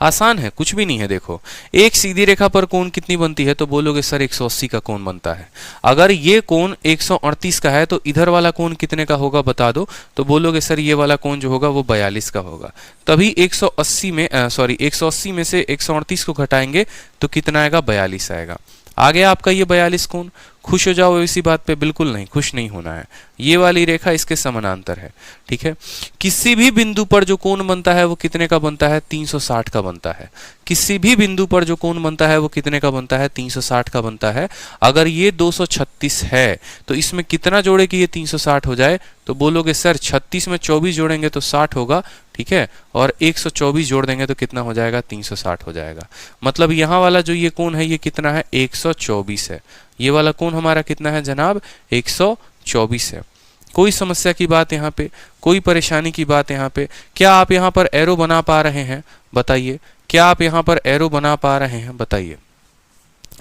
आसान है, कुछ भी नहीं है। देखो एक सीधी रेखा पर कोण कितनी बनती है, तो बोलोगे सर 180 का कोण बनता है। अगर ये कोण 138 का है तो इधर वाला कोण कितने का होगा बता दो, तो बोलोगे सर ये वाला कोण जो होगा वो 42 का होगा। तभी 180 में से 138 को घटाएंगे तो कितना आएगा, 42 आएगा। आ गया आपका ये 42 कोण। खुश हो जाओ इसी बात पे, बिल्कुल नहीं, खुश नहीं होना है। ये वाली रेखा इसके समानांतर है, ठीक है। किसी भी बिंदु पर जो कोण बनता है वो कितने का बनता है, 360 का बनता है। किसी भी बिंदु पर जो कोण बनता है वो कितने का बनता है, 360 का बनता है। अगर ये 236 है तो इसमें कितना जोड़े कि ये 360 हो जाए, तो बोलोगे सर 36 में 24 जोड़ेंगे तो 60 होगा, ठीक है। और 124 जोड़ देंगे तो कितना हो जाएगा, 360 हो जाएगा। मतलब यहाँ वाला जो ये कोण है ये कितना है, 124 है। ये वाला कोण हमारा कितना है जनाब, 124 है। कोई समस्या की बात यहाँ पे, कोई परेशानी की बात यहाँ पे? क्या आप यहाँ पर एरो बना पा रहे हैं, बताइए? क्या आप यहाँ पर एरो बना पा रहे हैं, बताइए?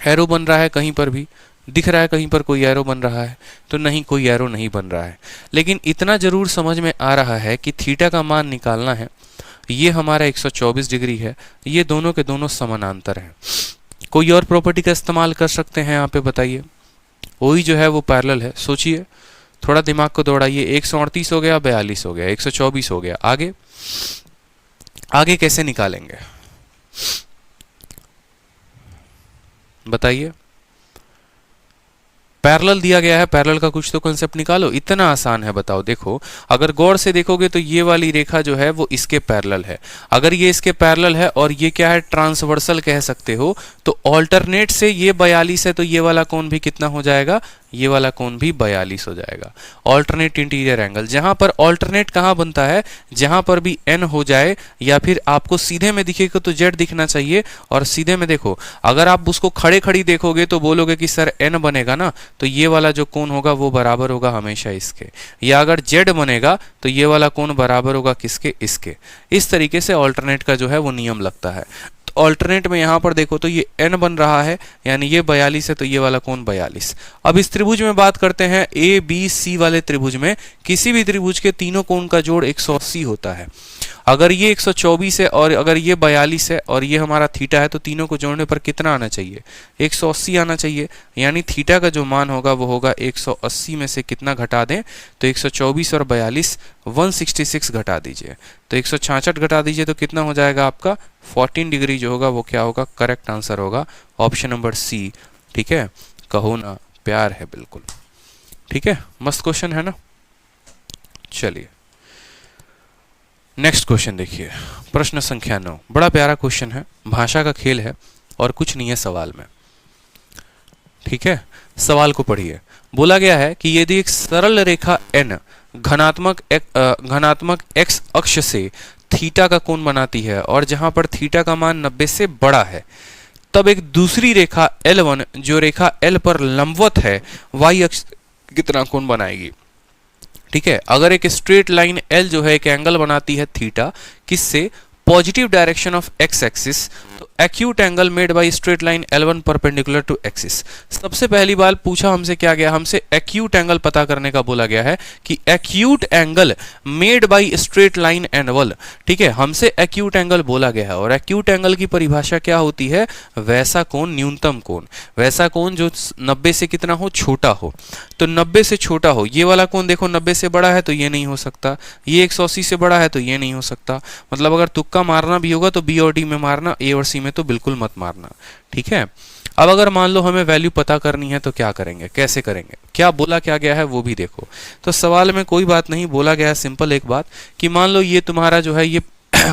एरो बन रहा है कहीं पर भी दिख रहा है, कहीं पर कोई एरो बन रहा है? तो नहीं, कोई एरो नहीं बन रहा है। लेकिन इतना जरूर समझ में आ रहा है कि थीटा का मान निकालना है। ये हमारा 124 डिग्री है, ये दोनों के दोनों समानांतर हैं। कोई और प्रॉपर्टी का इस्तेमाल कर सकते हैं यहाँ पे, बताइए? OE जो है वो पैरेलल है। सोचिए, थोड़ा दिमाग को दौड़ाइए। 138 हो गया, 42 हो गया, 124 हो गया। आगे आगे कैसे निकालेंगे बताइए? पैरेलल दिया गया है, पैरेलल का कुछ तो कांसेप्ट निकालो। इतना आसान है, बताओ। देखो अगर गौर से देखोगे तो ये वाली रेखा जो है वो इसके पैरेलल है। अगर ये इसके पैरेलल है और ये क्या है, ट्रांसवर्सल कह सकते हो, तो ऑल्टरनेट से ये 42 है तो ये वाला कोण भी कितना हो जाएगा, ये वाला कोण भी 42 हो जाएगा। ऑल्टरनेट इंटीरियर एंगल, जहां पर ऑल्टरनेट कहां बनता है, जहां पर भी n हो जाए या फिर आपको सीधे में दिखेगा तो z दिखना चाहिए। और सीधे में देखो, अगर आप उसको खड़े खड़ी देखोगे तो बोलोगे कि सर n बनेगा ना, तो ये वाला जो कोण होगा वो बराबर होगा हमेशा इसके, या अगर z बनेगा तो ये वाला कोण बराबर होगा किसके, इसके। इस तरीके से ऑल्टरनेट का जो है वो नियम लगता है। तो ऑल्टरनेट में यहाँ पर देखो तो ये n बन रहा है, यानी ये 42 है तो ये वाला कोण 42। अब इस त्रिभुज में बात करते हैं, ए बी सी वाले त्रिभुज में किसी भी त्रिभुज के तीनों कोण का जोड़ 180 होता है। अगर ये 124 है और अगर ये 42 है और ये हमारा थीटा है, तो तीनों को जोड़ने पर कितना आना चाहिए, 180 आना चाहिए। यानी थीटा का जो मान होगा वो होगा 180 में से कितना घटा दें, तो 124 और 42 166 घटा दीजिए, तो 166 घटा दीजिए तो कितना हो जाएगा आपका 14 डिग्री जो होगा वो क्या होगा, करेक्ट आंसर होगा ऑप्शन नंबर सी। ठीक है, कहो ना प्यार है बिल्कुल। ठीक है, मस्त क्वेश्चन है ना। चलिए नेक्स्ट क्वेश्चन देखिए, प्रश्न संख्या 9। बड़ा प्यारा क्वेश्चन है, भाषा का खेल है और कुछ नहीं है सवाल में। ठीक है, सवाल को पढ़िए। बोला गया है कि यदि एक सरल रेखा n घनात्मक x अक्ष से थीटा का कोण बनाती है और जहां पर थीटा का मान 90 से बड़ा है, तब एक दूसरी रेखा L1 जो रेखा L पर लंबवत है y अक्ष कितना कोण बनाएगी। ठीक है, अगर एक स्ट्रेट लाइन L जो है एक एंगल बनाती है थीटा, किससे, positive direction of x axis, तो acute angle made by straight line L1 perpendicular to axis. सबसे पहली बार पूछा हमसे क्या गया, हमसे एक्यूट एंगल पता करने का बोला गया है कि acute angle made by straight line L1। ठीक है, हमसे एक्यूट एंगल बोला गया है और एक्यूट एंगल की परिभाषा क्या होती है, वैसा कोण, न्यूनतम कोण, वैसा कोण जो 90 से कितना हो, छोटा हो। तो 90 से छोटा हो, ये वाला कोण देखो 90 से बड़ा है तो ये नहीं हो सकता, ये 180 से बड़ा है तो ये नहीं हो सकता। मतलब अगर तुक्का मारना भी होगा तो बी और डी में मारना, ए और सी में तो बिल्कुल मत मारना। ठीक है, अब अगर मान लो हमें वैल्यू पता करनी है तो क्या करेंगे, कैसे करेंगे, क्या बोला क्या गया है वो भी देखो। तो सवाल में कोई बात नहीं बोला गया है, सिंपल एक बात कि मान लो ये तुम्हारा जो है ये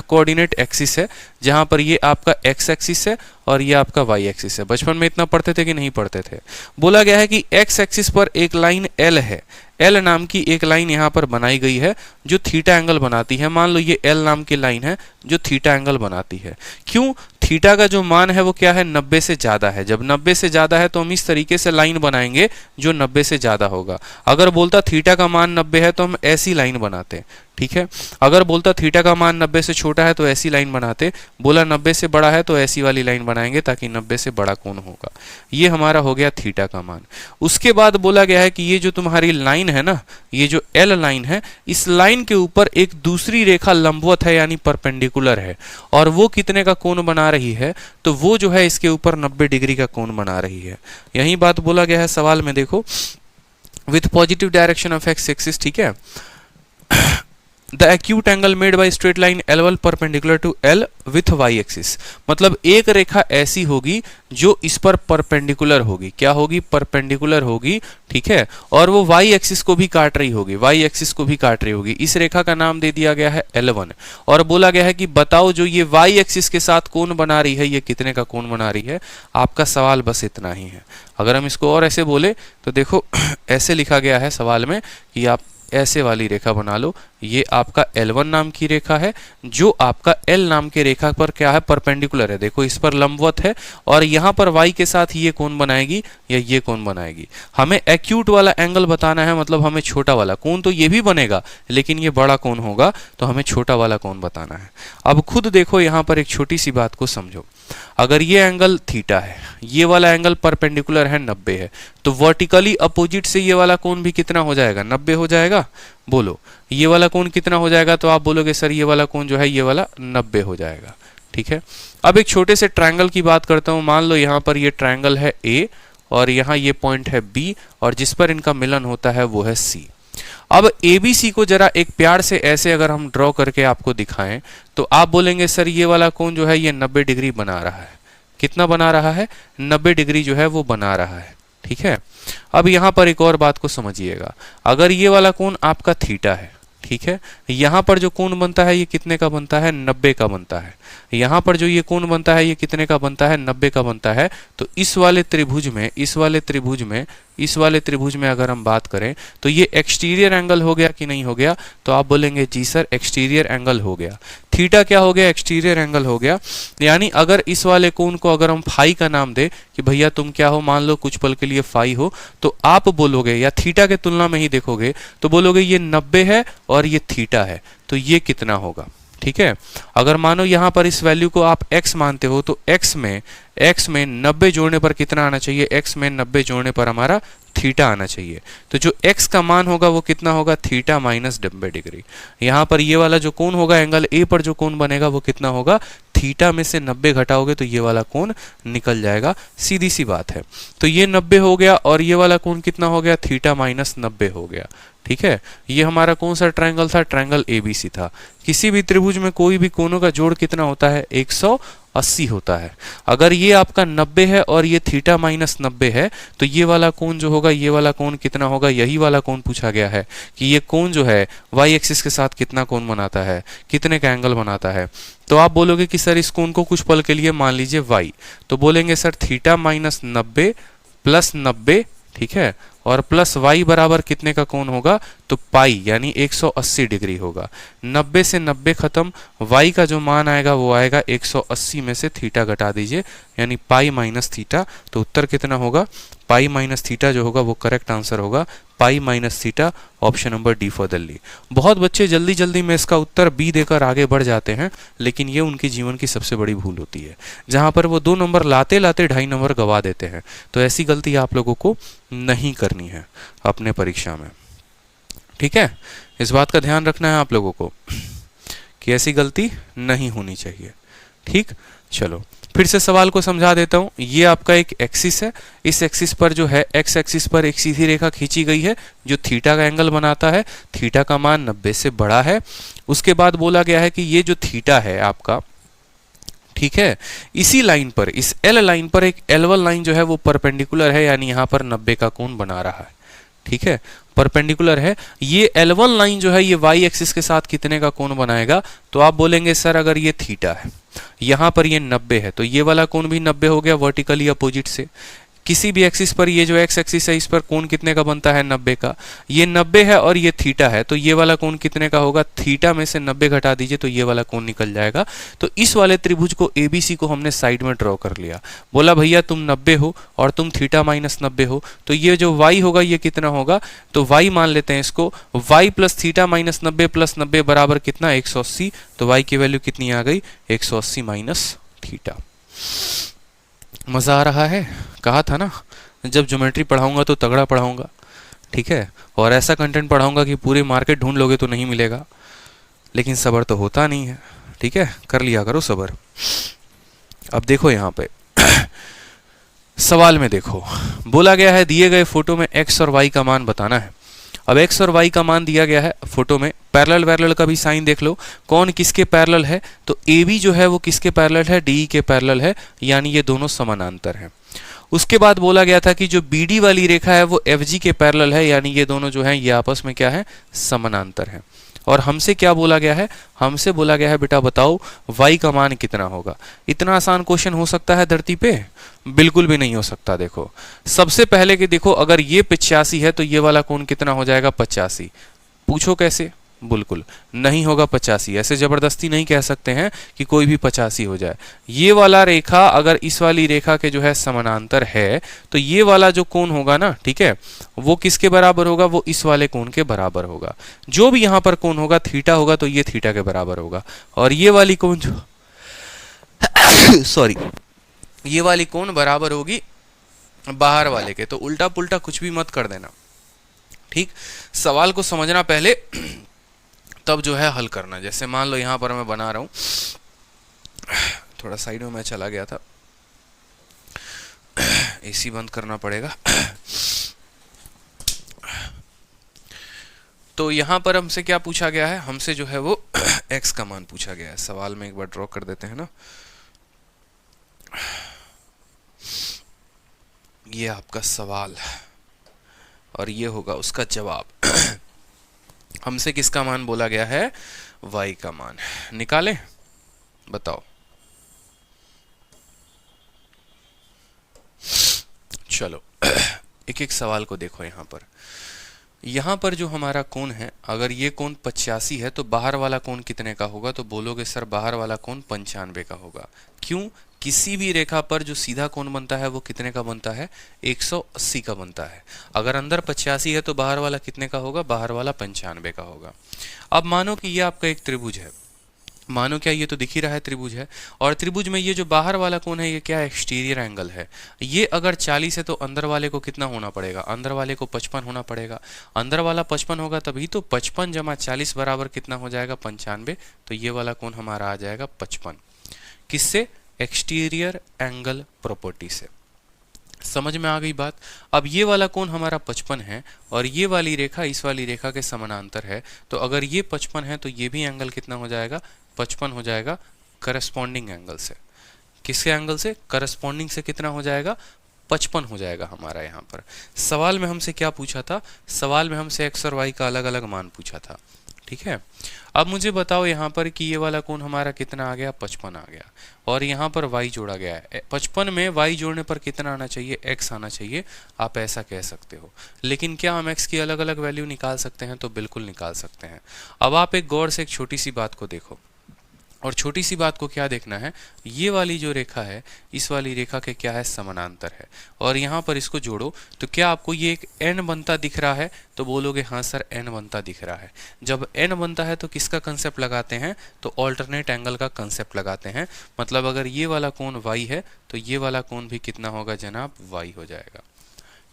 कोऑर्डिनेट एक्सिस है, जहां पर ये आपका एक्स एक्सिस है और ये आपका वाई एक्सिस है। बचपन में इतना पढ़ते थे कि नहीं पढ़ते थे। बोला गया है कि एक्स एक्सिस पर एक लाइन एल है, एल नाम की एक लाइन यहाँ पर बनाई गई है जो थीटा एंगल बनाती है। मान लो ये एल नाम की लाइन है जो थीटा एंगल बनाती है। क्यों, थीटा का जो मान है वो क्या है, 90 से ज्यादा है। जब 90 से ज्यादा है तो हम इस तरीके से लाइन बनाएंगे जो 90 से ज्यादा होगा। अगर बोलता थीटा का मान 90 है तो हम ऐसी लाइन बनाते। ठीक है, अगर बोलता थीटा का मान 90 से छोटा है तो ऐसी लाइन बनाते, बोला 90 से बड़ा है तो ऐसी वाली लाइन बनाएंगे ताकि 90 से बड़ा कोण होगा। ये हमारा हो गया थीटा का मान। उसके बाद बोला गया है कि ये जो तुम्हारी लाइन है ना, ये जो एल लाइन है, इस लाइन के ऊपर एक दूसरी रेखा लंबवत है यानी परपेंडिकुलर है, और वो कितने का कोण बना रही है, तो वो जो है इसके ऊपर 90 डिग्री का कोण बना रही है। यही बात बोला गया है सवाल में, देखो with positive direction of X axis. ठीक है, the acute angle made by straight line L1 perpendicular to L with y axis. मतलब एक रेखा ऐसी होगी जो इस पर परपेंडिकुलर होगी। क्या होगी, परपेंडिकुलर होगी। ठीक है, और वो y एक्सिस को भी काट रही होगी, y एक्सिस को भी काट रही होगी। इस रेखा का नाम दे दिया गया है L1 और बोला गया है कि बताओ जो ये y एक्सिस के साथ कोण बना रही है ये कितने का कोण बना रही है। आपका सवाल बस इतना ही है। अगर हम इसको और ऐसे बोले तो देखो ऐसे लिखा गया है सवाल में कि आप ऐसे वाली रेखा बना लो। ये आपका L1 नाम की रेखा है जो आपका L नाम के रेखा पर क्या है, परपेंडिकुलर है। देखो इस पर लंबवत है और यहाँ पर y के साथ ये कोण बनाएगी या ये कोण बनाएगी। हमें एक्यूट वाला एंगल बताना है, मतलब हमें छोटा वाला कोण तो ये भी बनेगा लेकिन ये बड़ा कोण होगा, तो हमें छोटा वाला कोण बताना है। अब खुद देखो यहाँ पर एक छोटी सी बात को समझो। अगर ये एंगल थीटा है, ये वाला एंगल परपेंडिकुलर है 90 है, तो वर्टिकली अपोजिट से ये वाला कोण भी कितना हो जाएगा, 90 हो जाएगा। बोलो ये वाला कोण कितना हो जाएगा, तो आप बोलोगे सर ये वाला कोण जो है ये वाला 90 हो जाएगा। ठीक है, अब एक छोटे से ट्रायंगल की बात करता हूं। मान लो यहाँ पर ये ट्रायंगल है A और यहाँ ये पॉइंट है B और जिस पर इनका मिलन होता है वो है C। अब ABC को जरा एक प्यार से ऐसे अगर हम ड्रॉ करके आपको दिखाएं तो आप बोलेंगे सर ये वाला कोण जो है ये 90 डिग्री बना रहा है। कितना बना रहा है, 90 डिग्री जो है वो बना रहा है। ठीक है, अब यहाँ पर एक और बात को समझिएगा। अगर ये वाला कोण आपका थीटा है, ठीक है, यहाँ पर जो कोण बनता है ये कितने का बनता है, 90 का बनता है। यहाँ पर जो ये कोण बनता है ये कितने का बनता है, 90 का बनता है। तो इस वाले त्रिभुज में इस वाले त्रिभुज में अगर हम बात करें तो ये एक्सटीरियर एंगल हो गया कि नहीं हो गया, तो आप बोलेंगे जी सर एक्सटीरियर एंगल हो गया। थीटा क्या हो गया, एक्सटीरियर एंगल हो गया। यानी अगर इस वाले कोण को अगर हम फाई का नाम दे कि भैया तुम क्या हो, मान लो कुछ पल के लिए फाई हो, तो आप बोलोगे या थीटा के तुलना में ही देखोगे तो बोलोगे ये 90 है और ये थीटा है, तो ये कितना होगा। ठीक है, अगर मानो यहां पर इस वैल्यू को आप x मानते हो तो x में 90 जोड़ने पर कितना आना चाहिए, x में 90 जोड़ने पर हमारा थीटा आना चाहिए। तो जो x का मान होगा वो कितना होगा, थीटा माइनस 90 डिग्री। यहाँ पर ये वाला जो कोण होगा एंगल ए पर जो कोण बनेगा वो कितना होगा, थीटा में से 90 घटाओगे तो ये वाला कोण निकल जाएगा, सीधी सी बात है। तो ये 90 हो गया और ये वाला कोण कितना हो गया, थीटा माइनस 90 हो गया। ठीक है, ये हमारा कौन सा ट्रायंगल था, ट्रायंगल एबीसी था। किसी भी त्रिभुज में कोई भी कोणों का जोड़ कितना होता है, 180 होता है। अगर ये आपका 90 है और ये थीटा माइनस 90 है तो ये वाला कोण जो होगा, ये वाला कोण कितना होगा, यही वाला कोण पूछा गया है कि ये कोण जो है वाई एक्सिस के साथ कितना कोण बनाता है, कितने का एंगल बनाता है। तो आप बोलोगे कि सर इस कोण को कुछ पल के लिए मान लीजिए वाई, तो बोलेंगे सर थीटा माइनस 90 प्लस 90, ठीक है, और प्लस y बराबर कितने का कोण होगा, तो पाई यानी 180 डिग्री होगा। 90 से 90 खत्म, y का जो मान आएगा वो आएगा 180 में से थीटा घटा दीजिए यानी पाई माइनस थीटा। तो उत्तर कितना होगा, पाई माइनस थीटा जो होगा वो करेक्ट आंसर होगा, pi minus theta, option number D for Delhi. बहुत बच्चे जल्दी जल्दी में इसका उत्तर बी देकर आगे बढ़ जाते हैं, लेकिन ये उनकी जीवन की सबसे बड़ी भूल होती है, जहां पर वो 2 नंबर लाते लाते 2.5 नंबर गवा देते हैं। तो ऐसी गलती आप लोगों को नहीं करनी है अपने परीक्षा में। ठीक है, इस बात का ध्यान रखना है आप लोगों को कि ऐसी गलती नहीं होनी चाहिए। ठीक, चलो फिर से सवाल को समझा देता हूं। ये आपका एक एक्सिस है, इस एक्सिस पर जो है एक्स एक्सिस पर एक सीधी रेखा खींची गई है जो थीटा का एंगल बनाता है। थीटा का मान 90 से बड़ा है। उसके बाद बोला गया है कि ये जो थीटा है आपका, ठीक है, इसी लाइन पर, इस एल लाइन पर एक L1 लाइन जो है वो परपेंडिकुलर है, यानी यहां पर 90 का कोण बना रहा है। ठीक है, परपेंडिकुलर है। ये L1 लाइन जो है ये y एक्सिस के साथ कितने का कोण बनाएगा, तो आप बोलेंगे सर अगर ये थीटा है, यहां पर ये 90 है, तो ये वाला कोण भी 90 हो गया वर्टिकली अपोजिट से। किसी भी एक्सिस पर ये जो एक्स एक्सिस है इस पर कोण कितने का बनता है, 90 का। ये 90 है और ये थीटा है, तो ये वाला कोण कितने का होगा, थीटा में से 90 घटा दीजिए तो ये वाला कोण निकल जाएगा। तो इस वाले त्रिभुज को एबीसी को हमने साइड में ड्रॉ कर लिया। बोला भैया तुम 90 हो और तुम थीटा माइनस 90 हो, तो ये जो y होगा ये कितना होगा, तो y मान लेते हैं इसको, y plus theta minus 90 plus 90 बराबर कितना, 180। तो y की वैल्यू कितनी आ गई, 180 माइनस थीटा। मजा आ रहा है, कहा था ना जब ज्योमेट्री पढ़ाऊंगा तो तगड़ा पढ़ाऊंगा। ठीक है, और ऐसा कंटेंट पढ़ाऊंगा कि पूरे मार्केट ढूंढ लोगे तो नहीं मिलेगा, लेकिन सब्र तो होता नहीं है। ठीक है, कर लिया करो सब्र। अब देखो यहाँ पे सवाल में देखो, बोला गया है दिए गए फोटो में x और y का मान बताना है। अब x और y का मान दिया गया है फोटो में, पैरेलल वैरेलल का भी साइन देख लो, कौन किसके पैरेलल है, तो AB जो है वो किसके पैरेलल है, DE के पैरेलल है, यानी ये दोनों समानांतर हैं। उसके बाद बोला गया था कि जो BD वाली रेखा है वो FG के पैरेलल है, यानी ये दोनों जो हैं ये आपस में क्या है, समानांतर हैं। और हमसे क्या बोला गया है, हमसे बोला गया है बेटा बताओ y का मान कितना होगा। इतना आसान क्वेश्चन हो सकता है धरती पे, बिल्कुल भी नहीं हो सकता। देखो सबसे पहले कि देखो अगर ये 85 है तो ये वाला कोण कितना हो जाएगा, 85। पूछो कैसे, बिल्कुल नहीं होगा 85। ऐसे जबरदस्ती नहीं कह सकते हैं कि कोई भी 85 हो जाए। ये वाला रेखा अगर इस वाली रेखा के जो है समानांतर है तो ये वाला जो कोण होगा ना, ठीक है, वो किसके बराबर होगा, वो इस वाले कोण के बराबर होगा। जो भी यहां पर कोण होगा थीटा होगा तो ये थीटा के बराबर होगा। और ये वाली कोण जो सॉरी ये वाली कोण बराबर होगी बाहर वाले के। तो उल्टा पुल्टा कुछ भी मत कर देना। ठीक, सवाल को समझना पहले तब जो है हल करना। जैसे मान लो यहां पर मैं बना रहा हूं, थोड़ा साइड में मैं चला गया था, एसी बंद करना पड़ेगा। तो यहां पर हमसे क्या पूछा गया है, हमसे जो है वो x का मान पूछा गया है। सवाल में एक बार ड्रॉ कर देते हैं ना, ये आपका सवाल और ये होगा उसका जवाब। हमसे किसका मान बोला गया है, y का मान निकालें, बताओ। चलो एक एक सवाल को देखो। यहाँ पर जो हमारा कोण है, अगर ये कोण 85 है तो बाहर वाला कोण कितने का होगा? तो बोलोगे सर बाहर वाला कोण 95 का होगा। क्यों? किसी भी रेखा पर जो सीधा कोण बनता है वो कितने का बनता है? 180 का बनता है। अगर अंदर 85 है तो बाहर वाला कितने का होगा? बाहर वाला 95 का होगा। अब मानो कि ये आपका एक त्रिभुज है, मानो क्या, ये तो दिख ही रहा है त्रिभुज है, और त्रिभुज में ये जो बाहर वाला कोण है ये क्या है? एक्सटीरियर एंगल है। ये अगर 40 है तो अंदर वाले को कितना होना पड़ेगा? अंदर वाले को 55 होना पड़ेगा। अंदर वाला 55 होगा तभी तो 55 जमा 40 बराबर कितना हो जाएगा? 95। तो ये वाला कोण हमारा आ जाएगा 55। किससे? एक्सटीरियर एंगल प्रॉपर्टी से। समझ में आ गई बात? अब ये वाला कोण हमारा 55 है और ये वाली रेखा इस वाली रेखा के समानांतर है, तो अगर ये 55 है तो ये भी एंगल कितना हो जाएगा? 55 हो जाएगा करस्पॉन्डिंग एंगल से। किसके एंगल से? करस्पॉन्डिंग से कितना हो जाएगा? 55 हो जाएगा हमारा। यहाँ पर सवाल में हमसे क्या पूछा था? सवाल में हमसे x और y का अलग अलग मान पूछा था। ठीक है, अब मुझे बताओ यहाँ पर कि ये वाला कोण हमारा कितना आ गया? 55 आ गया, और यहाँ पर y जोड़ा गया है। 55 में y जोड़ने पर कितना आना चाहिए? x आना चाहिए। आप ऐसा कह सकते हो, लेकिन क्या हम x की अलग अलग वैल्यू निकाल सकते हैं? तो बिल्कुल निकाल सकते हैं। अब आप एक गौर से एक छोटी सी बात को देखो, और छोटी सी बात को क्या देखना है? ये वाली जो रेखा है इस वाली रेखा के क्या है? समानांतर है, और यहाँ पर इसको जोड़ो तो क्या आपको ये एक n बनता दिख रहा है? तो बोलोगे हाँ सर n बनता दिख रहा है। जब n बनता है तो किसका कंसेप्ट लगाते हैं? तो ऑल्टरनेट एंगल का कंसेप्ट लगाते हैं। मतलब अगर ये वाला कोण y है तो ये वाला कोण भी कितना होगा जनाब? y हो जाएगा।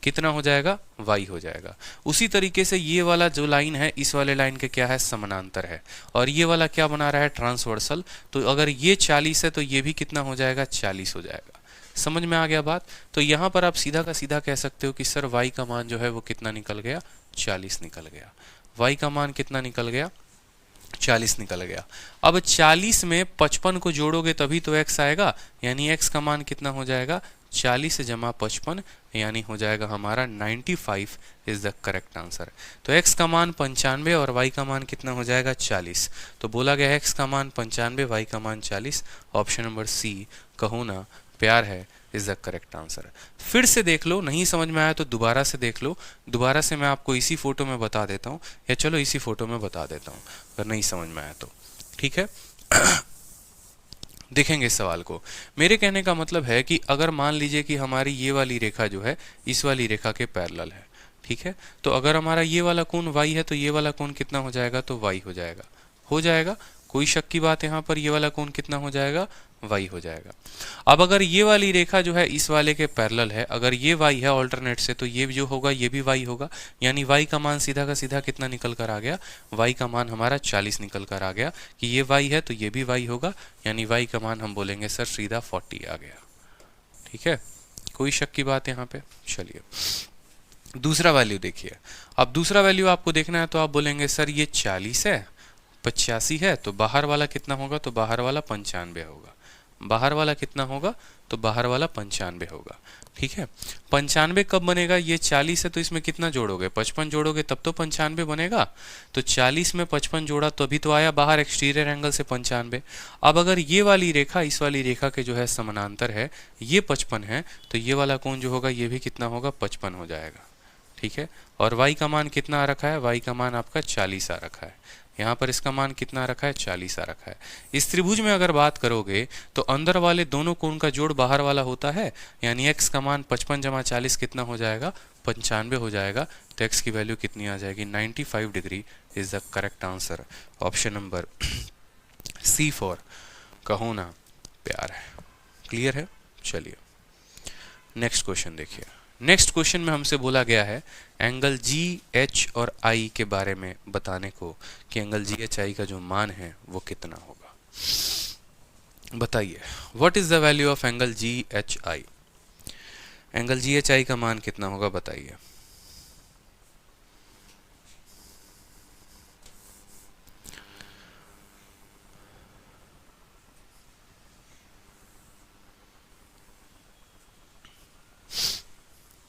कितना हो जाएगा? y हो जाएगा। उसी तरीके से ये वाला जो लाइन है इस वाले लाइन के क्या है? समानांतर है, और ये वाला क्या बना रहा है? ट्रांसवर्सल। तो अगर ये 40 है तो ये भी कितना हो जाएगा? 40 हो जाएगा। समझ में आ गया बात? तो यहाँ पर आप सीधा का सीधा कह सकते हो कि सर y का मान जो है वो कितना निकल गया? 40 निकल गया। y का मान कितना निकल गया? 40 निकल गया। अब 40 में 55 को जोड़ोगे तभी तो x आएगा, यानी x का मान कितना हो जाएगा? 40 जमा 55, यानी हो जाएगा हमारा 95 इज द करेक्ट आंसर। तो x का मान 95 और y का मान कितना हो जाएगा? 40। तो बोला गया x का मान 95, y का मान 40। ऑप्शन नंबर सी, कहो ना प्यार है, इज द करेक्ट आंसर। फिर से देख लो, नहीं समझ में आया तो दोबारा से देख लो। दोबारा से मैं आपको इसी फोटो में बता देता हूँ, या चलो इसी फोटो में बता देता हूँ अगर नहीं समझ में आया तो। ठीक है देखेंगे इस सवाल को। मेरे कहने का मतलब है कि अगर मान लीजिए कि हमारी ये वाली रेखा जो है इस वाली रेखा के पैरेलल है, ठीक है, तो अगर हमारा ये वाला कोण y है तो ये वाला कोण कितना हो जाएगा? तो y हो जाएगा। हो जाएगा, कोई शक की बात? यहाँ पर ये वाला कोण कितना हो जाएगा? y हो जाएगा। अब अगर ये वाली रेखा जो है इस वाले के पैरेलल है, अगर ये y है ऑल्टरनेट से, तो ये जो होगा ये भी y होगा, यानी y का मान सीधा का सीधा कितना निकल कर आ गया? y का मान हमारा 40 निकल कर आ गया। कि ये y है तो ये भी y होगा, यानी y का मान हम बोलेंगे सर सीधा 40 आ गया। ठीक है, कोई शक की बात यहाँ पे? चलिए दूसरा वैल्यू देखिए। अब दूसरा वैल्यू आपको देखना है तो आप बोलेंगे सर ये 40 है, 85 है, तो बाहर वाला कितना होगा? तो बाहर वाला 95 होगा। बाहर वाला कितना होगा? तो बाहर वाला 95 होगा। ठीक है, 95 कब बनेगा? ये 40 है तो इसमें कितना जोड़ोगे? 55 जोड़ोगे तब तो 95 बनेगा। तो 40 में 55 जोड़ा तो अभी तो आया बाहर एक्सटीरियर एंगल से 95। अब अगर ये वाली रेखा इस वाली रेखा के जो है समानांतर है, ये 55 है, तो ये वाला कोण जो होगा ये भी कितना होगा? 55 हो जाएगा। ठीक है, और y का मान कितना आ रखा है? y का मान आपका 40 आ रखा है। यहाँ पर इसका मान कितना रखा है? 40 आ रखा है। इस त्रिभुज में अगर बात करोगे तो अंदर वाले दोनों कोण का जोड़ बाहर वाला होता है, यानी x का मान 55 जमा 40 कितना हो जाएगा? 95 हो जाएगा। तो x की वैल्यू कितनी आ जाएगी? 95 degree is the correct answer. Option number C for Kaho Naa Pyaar Hai. Clear है? चलिए नेक्स्ट क्वेश्चन देखिए। नेक्स्ट क्वेश्चन में हमसे बोला गया है एंगल जी एच और आई के बारे में बताने को, कि एंगल जी एच आई का जो मान है वो कितना होगा। बताइए, what is the value of angle G H I? Angle G H I का मान कितना होगा बताइए।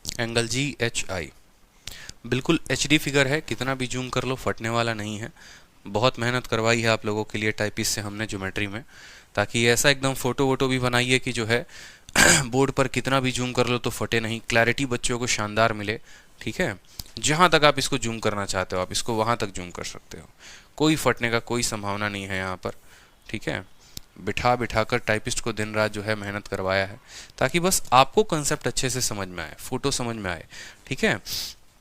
एंगल जी एच आई बिल्कुल एचडी फिगर है, कितना भी जूम कर लो फटने वाला नहीं है। बहुत मेहनत करवाई है आप लोगों के लिए टाइपिस्ट से हमने ज्योमेट्री में, ताकि ऐसा एकदम फोटो वोटो भी बनाइए कि जो है बोर्ड पर कितना भी जूम कर लो तो फटे नहीं, क्लैरिटी बच्चों को शानदार मिले। ठीक है, जहाँ तक आप इसको जूम करना चाहते हो आप इसको वहाँ तक जूम कर सकते हो, कोई फटने का कोई संभावना नहीं है यहाँ पर। ठीक है, बिठा बिठा कर टाइपिस्ट को दिन रात जो है मेहनत करवाया है, ताकि बस आपको कंसेप्ट अच्छे से समझ में आए, फोटो समझ में आए। ठीक है,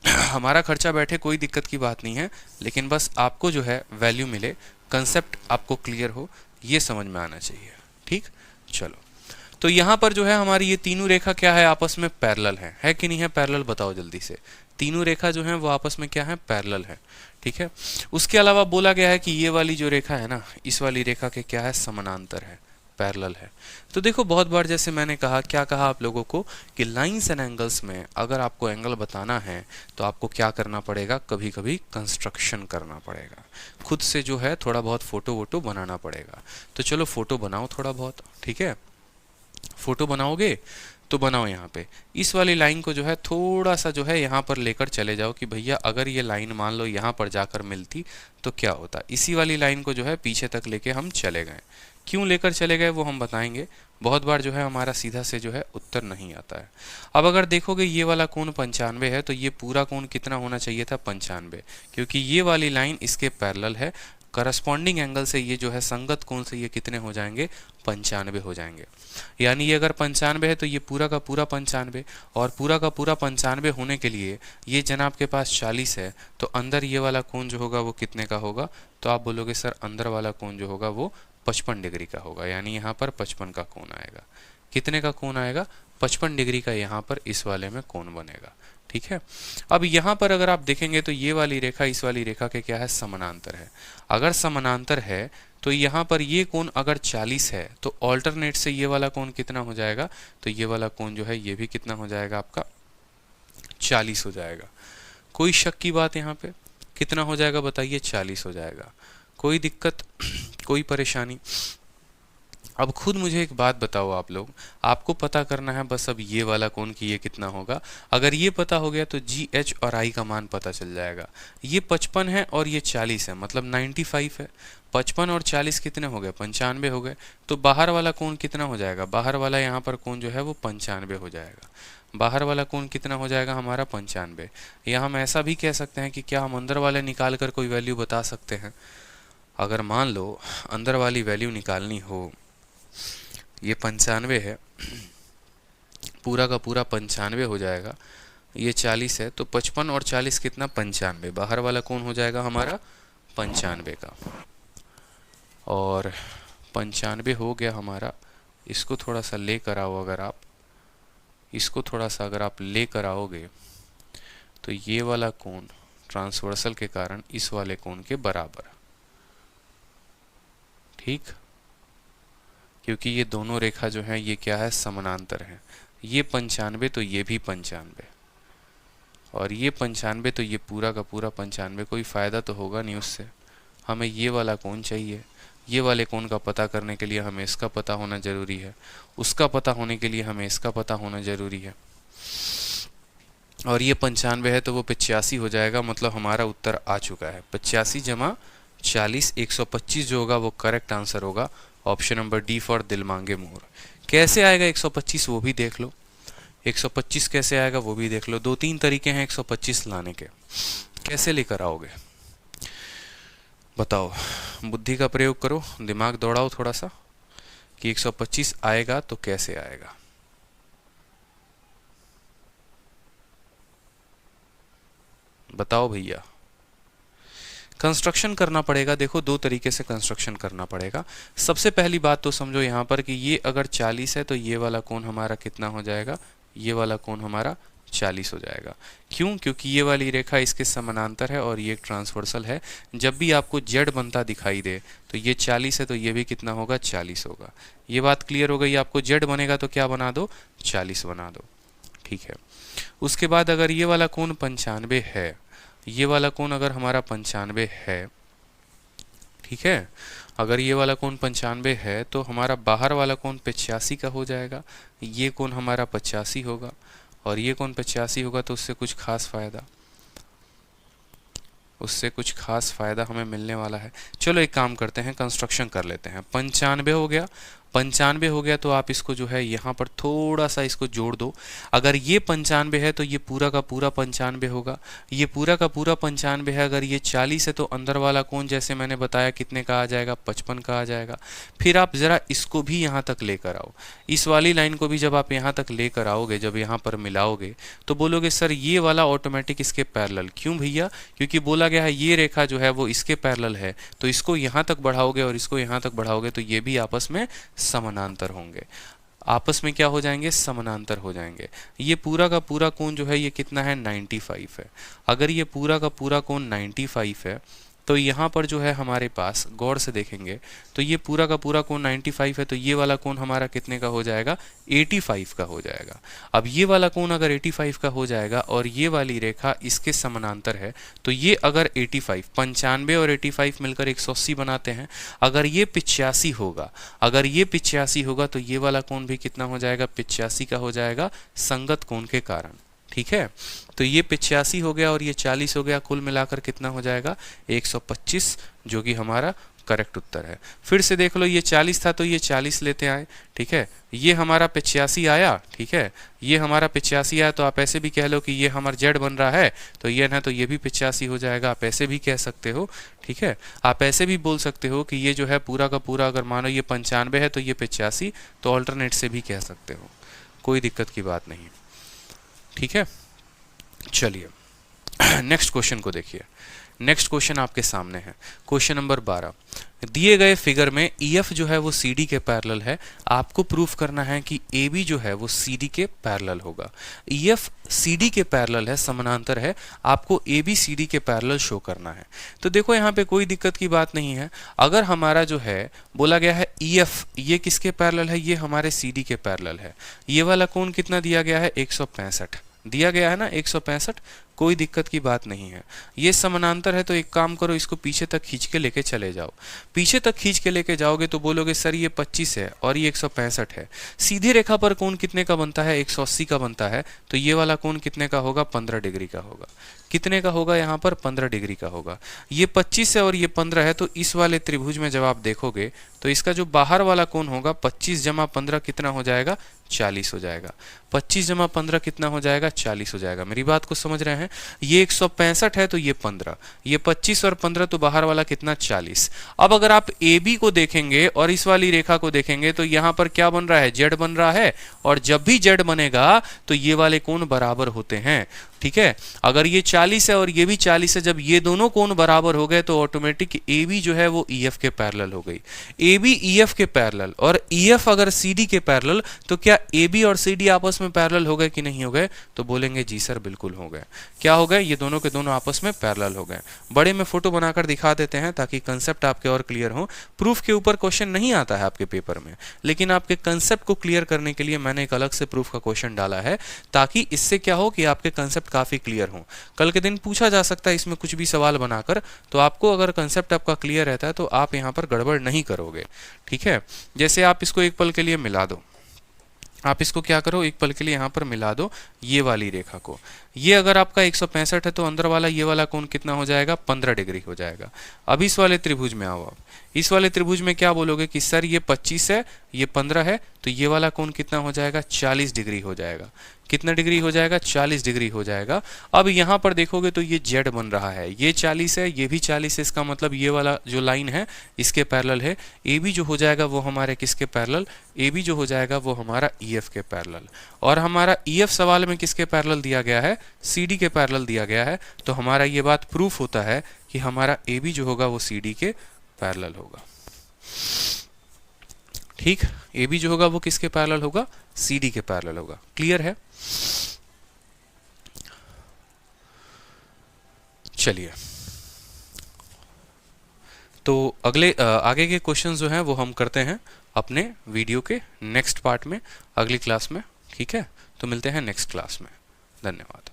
हमारा खर्चा बैठे कोई दिक्कत की बात नहीं है, लेकिन बस आपको जो है वैल्यू मिले, कंसेप्ट आपको क्लियर हो, ये समझ में आना चाहिए। ठीक, चलो, तो यहाँ पर जो है हमारी ये तीनों रेखा क्या है, आपस में पैरेलल है कि नहीं है? पैरेलल बताओ जल्दी से। तीनों रेखा जो है वो आपस में क्या है, पैरेलल है। ठीक है, उसके अलावा बोला गया है कि ये वाली जो रेखा है ना, इस वाली रेखा के क्या है, समानांतर है, पैरेलल है। तो देखो बहुत बार जैसे मैंने कहा, क्या कहा आप लोगों को कि लाइंस एंड एंगल्स में अगर आपको एंगल बताना है तो आपको क्या करना पड़ेगा, कभी कभी कंस्ट्रक्शन करना पड़ेगा, खुद से जो है थोड़ा बहुत फोटो वोटो बनाना पड़ेगा। तो चलो फोटो बनाओ थोड़ा बहुत। ठीक है, फोटो बनाओगे तो बनाओ यहाँ पे इस वाली लाइन को जो है थोड़ा सा जो है यहाँ पर लेकर चले जाओ कि भैया अगर ये लाइन मान लो यहाँ पर जाकर मिलती तो क्या होता। इसी वाली लाइन को जो है पीछे तक लेके हम चले गए। क्यों लेकर चले गए वो हम बताएंगे। बहुत बार जो है हमारा सीधा से जो है उत्तर नहीं आता है। अब अगर देखोगे ये वाला कोण 95 है तो ये पूरा कोण कितना होना चाहिए था, 95, क्योंकि ये वाली लाइन इसके पैरेलल है। करस्पॉन्डिंग एंगल से ये जो है संगत कोण से ये कितने हो जाएंगे, 95 हो जाएंगे। यानी ये अगर 95 है तो ये पूरा का पूरा 95, और पूरा का पूरा 95 होने के लिए ये जनाब के पास 40 है, तो अंदर ये वाला कोण जो होगा वो कितने का होगा, तो आप बोलोगे सर अंदर वाला कोण जो होगा वो 55 डिग्री का होगा। यानी यहाँ पर 55 का कोण आएगा। कितने का कोण आएगा, 55 डिग्री का यहाँ पर इस वाले में कोण बनेगा। ठीक है, अब यहाँ पर अगर आप देखेंगे तो ये वाली रेखा इस वाली रेखा के क्या है, समानांतर है। अगर समानांतर है तो यहाँ पर ये कोण अगर 40 है तो ऑल्टरनेट से ये वाला कोण कितना हो जाएगा, तो ये वाला कोण जो है ये भी कितना हो जाएगा, आपका 40 हो जाएगा। कोई शक की बात यहाँ पे, कितना हो जाएगा बताइए, 40 हो जाएगा। कोई दिक्कत, कोई परेशानी। अब खुद मुझे एक बात बताओ आप लोग, आपको पता करना है बस अब ये वाला कोण कि ये कितना होगा। अगर ये पता हो गया तो जी एच और आई का मान पता चल जाएगा। ये 55 है और ये 40 है, मतलब 95 है। 55 और 40 कितने हो गए, 95 हो गए। तो बाहर वाला कोण कितना हो जाएगा, बाहर वाला यहाँ पर कोण जो है वो 95 हो जाएगा। बाहर वाला कोण कितना हो जाएगा हमारा, 95। या हम ऐसा भी कह सकते हैं कि क्या हम अंदर वाले निकाल कर कोई वैल्यू बता सकते हैं। अगर मान लो अंदर वाली वैल्यू निकालनी हो, ये 95 है, पूरा का पूरा 95 हो जाएगा। ये 40 है तो 55 और 40 कितना, 95। बाहर वाला कोण हो जाएगा हमारा 95 का, और 95 हो गया हमारा। इसको थोड़ा सा ले कर आओ, अगर आप इसको थोड़ा सा अगर आप ले कर आओगे तो ये वाला कोण ट्रांसवर्सल के कारण इस वाले कोण के बराबर। ठीक, क्योंकि ये दोनों रेखा जो है ये क्या है, समानांतर है। ये 95 तो ये भी 95, और ये 95 तो ये पूरा का पूरा 95। कोई फ़ायदा तो होगा नहीं उससे। हमें ये वाला कोण चाहिए। ये वाले कोण का पता करने के लिए हमें इसका पता होना ज़रूरी है, उसका पता होने के लिए हमें इसका पता होना ज़रूरी है। और ये 95 है तो वो 85 हो जाएगा, मतलब हमारा उत्तर आ चुका है। 85 जमा 40 125 जो होगा वो करेक्ट आंसर होगा। ऑप्शन नंबर डी फॉर दिल मांगे मोर। कैसे आएगा 125 वो भी देख लो, 125 कैसे आएगा वो भी देख लो। 2-3 तरीके हैं 125 लाने के, कैसे लेकर आओगे बताओ। बुद्धि का प्रयोग करो, दिमाग दौड़ाओ थोड़ा सा कि 125 आएगा तो कैसे आएगा। बताओ भैया। कंस्ट्रक्शन करना पड़ेगा। देखो 2 तरीके से कंस्ट्रक्शन करना पड़ेगा। सबसे पहली बात तो समझो यहाँ पर कि ये अगर 40 है तो ये वाला कोण हमारा कितना हो जाएगा, ये वाला कोण हमारा 40 हो जाएगा। क्यों, क्योंकि ये वाली रेखा इसके समानांतर है और ये एक ट्रांसवर्सल है। जब भी आपको जेड बनता दिखाई दे तो ये 40 है तो ये भी कितना होगा, 40 होगा। ये बात क्लियर हो गई। आपको जेड बनेगा तो क्या बना दो, 40 बना दो। ठीक है, उसके बाद अगर ये वाला कोण 95 है, ये वाला कोण अगर हमारा 95 है, ठीक है, अगर ये वाला कोण 95 है तो हमारा बाहर वाला कोण 85 का हो जाएगा। ये कोण हमारा 85 होगा और ये कोण 85 होगा तो उससे कुछ खास फायदा हमें मिलने वाला है। चलो एक काम करते हैं, कंस्ट्रक्शन कर लेते हैं। 95 हो गया 95 हो गया तो आप इसको जो है यहाँ पर थोड़ा सा इसको जोड़ दो। अगर ये 95 है तो ये पूरा का पूरा 95 होगा, ये पूरा का पूरा 95 है। अगर ये 40 है तो अंदर वाला कोण जैसे मैंने बताया कितने का आ जाएगा, 55 का आ जाएगा। फिर आप ज़रा इसको भी यहाँ तक लेकर आओ, इस वाली लाइन को भी जब आप यहाँ तक लेकर आओगे, जब यहाँ पर मिलाओगे तो बोलोगे सर ये वाला ऑटोमेटिक इसके पैरेलल। क्यों भैया? क्योंकि बोला गया है ये रेखा जो है वो इसके पैरेलल है, तो इसको यहाँ तक बढ़ाओगे और इसको यहाँ तक बढ़ाओगे तो ये भी आपस में समानांतर होंगे। आपस में क्या हो जाएंगे? समानांतर हो जाएंगे। ये पूरा का पूरा कोण जो है ये कितना है? 95 है। अगर ये पूरा का पूरा कोण 95 है तो यहाँ पर जो है हमारे पास गौर से देखेंगे तो ये पूरा का पूरा कोण 95 है, तो ये वाला कोण हमारा कितने का हो जाएगा? 85 का हो जाएगा। अब ये वाला कोण अगर 85 का हो जाएगा और ये वाली रेखा इसके समानांतर है, तो ये अगर 95 और 85 मिलकर 180 बनाते हैं। अगर ये 85 होगा, अगर ये 85 होगा तो ये वाला कोण भी कितना हो जाएगा? 85 का हो जाएगा, संगत कोण के कारण। ठीक है, तो ये 85 हो गया और ये 40 हो गया, कुल मिलाकर कितना हो जाएगा? 125, जो कि हमारा करेक्ट उत्तर है। फिर से देख लो, ये 40 था तो ये 40 लेते आए। ठीक है, ये हमारा 85 आया। ठीक है, ये हमारा 85 आया, तो आप ऐसे भी कह लो कि ये हमारा जेड बन रहा है, तो ये ना तो ये भी 85 हो जाएगा। आप ऐसे भी कह सकते हो। ठीक है, आप ऐसे भी बोल सकते हो कि ये जो है पूरा का पूरा, अगर मानो ये 95 है तो ये 85, तो ऑल्टरनेट से भी कह सकते हो, कोई दिक्कत की बात नहीं। ठीक है, चलिए नेक्स्ट क्वेश्चन को देखिए। नेक्स्ट क्वेश्चन आपके सामने है, क्वेश्चन नंबर 12। दिए गए फिगर में EF जो है वो CD के पैरेलल है। आपको प्रूफ करना है कि AB जो है वो CD के पैरेलल होगा। EF CD के पैरेलल है, समानांतर है। आपको AB CD के पैरेलल शो करना है। तो देखो यहाँ पे कोई दिक्कत की बात नहीं है। अगर हमारा जो है बोला गया है EF, ये किसके पैरेलल है? ये हमारे CD के पैरेलल है। ये वाला कोण कितना दिया गया है? 165 दिया गया है ना, 165। कोई दिक्कत की बात नहीं है। ये समानांतर है तो एक काम करो, इसको पीछे तक खींच के लेके चले जाओ। पीछे तक खींच के लेके जाओगे तो बोलोगे सर ये 25 है और ये 165 है। सीधी रेखा पर कोण कितने का बनता है? 180 का बनता है। तो ये वाला कोण कितने का होगा? 15 डिग्री का होगा। कितने का होगा? यहाँ पर 15 डिग्री का होगा। ये 25 है और ये 15 है, तो इस वाले त्रिभुज में जब आप देखोगे तो इसका जो बाहर वाला कोण होगा 25 जमा 15 कितना हो जाएगा? 40 हो जाएगा। 25 जमा 15 कितना हो जाएगा? 40 हो जाएगा। मेरी बात को समझ रहे हैं? ये 165 है तो ये 15, ये 25 और 15 तो बाहर वाला कितना? 40। अब अगर आप AB को देखेंगे और इस वाली रेखा को देखेंगे तो यहाँ पर क्या बन रहा है? Z बन रहा है। और जब भी Z बनेगा तो ये वाले कोण बराबर होते हैं। ठीक है, अगर ये 40 है और ये भी 40 है, जब ये दोनों कोण बराबर हो गए तो ऑटोमेटिक AB जो है वो EF के पैरेलल हो गई। AB EF के पैरेलल और EF अगर CD के पैरेलल, तो क्या AB और CD आपस में पैरेलल हो गए कि नहीं हो गए? तो बोलेंगे जी सर बिल्कुल हो गए। क्या हो गए? ये दोनों के दोनों आपस में पैरेलल हो गए। बड़े में फोटो बनाकर दिखा देते हैं ताकि कंसेप्ट आपके और क्लियर हो। प्रूफ के ऊपर क्वेश्चन नहीं आता है आपके पेपर में, लेकिन आपके कंसेप्ट को क्लियर करने के लिए मैंने एक अलग से प्रूफ का क्वेश्चन डाला है, ताकि इससे क्या हो कि आपके कंसेप्ट काफी क्लियर हो। कल के दिन पूछा जा सकता है इसमें कुछ भी सवाल बनाकर, तो आपको अगर कंसेप्ट आपका क्लियर रहता है तो आप यहाँ पर गड़बड़ नहीं करोगे। ठीक है, जैसे आप इसको एक पल के लिए मिला दो, आप इसको क्या करो, एक पल के लिए यहाँ पर मिला दो ये वाली रेखा को। ये अगर आपका 165 है तो अंदर वाला ये वाला कोण कितना हो जाएगा? 15 डिग्री हो जाएगा। अब इस वाले त्रिभुज में आओ। आप इस वाले त्रिभुज में क्या बोलोगे कि सर ये 25 है, ये 15 है, तो ये वाला कोण कितना हो जाएगा? 40 डिग्री हो जाएगा। कितना डिग्री हो जाएगा? 40 डिग्री हो जाएगा। अब यहाँ पर देखोगे तो ये Z बन रहा है, ये 40 है, ये भी 40 है। इसका मतलब ये वाला जो लाइन है इसके पैरेलल है। AB जो हो जाएगा वो हमारे किसके पैरेलल? AB जो हो जाएगा वो हमारा EF के पैरेलल। और हमारा EF सवाल में किसके पैरेलल दिया गया है? CD के पैरेलल दिया गया है। तो हमारा ये बात प्रूफ होता है कि हमारा AB जो होगा वो CD के पैरेलल होगा। ठीक, AB जो होगा वो किसके पैरेलल होगा? CD के पैरेलल होगा। क्लियर है? चलिए, तो अगले आगे के क्वेश्चन जो हैं वो हम करते हैं अपने वीडियो के नेक्स्ट पार्ट में, अगली क्लास में। ठीक है, तो मिलते हैं नेक्स्ट क्लास में। धन्यवाद।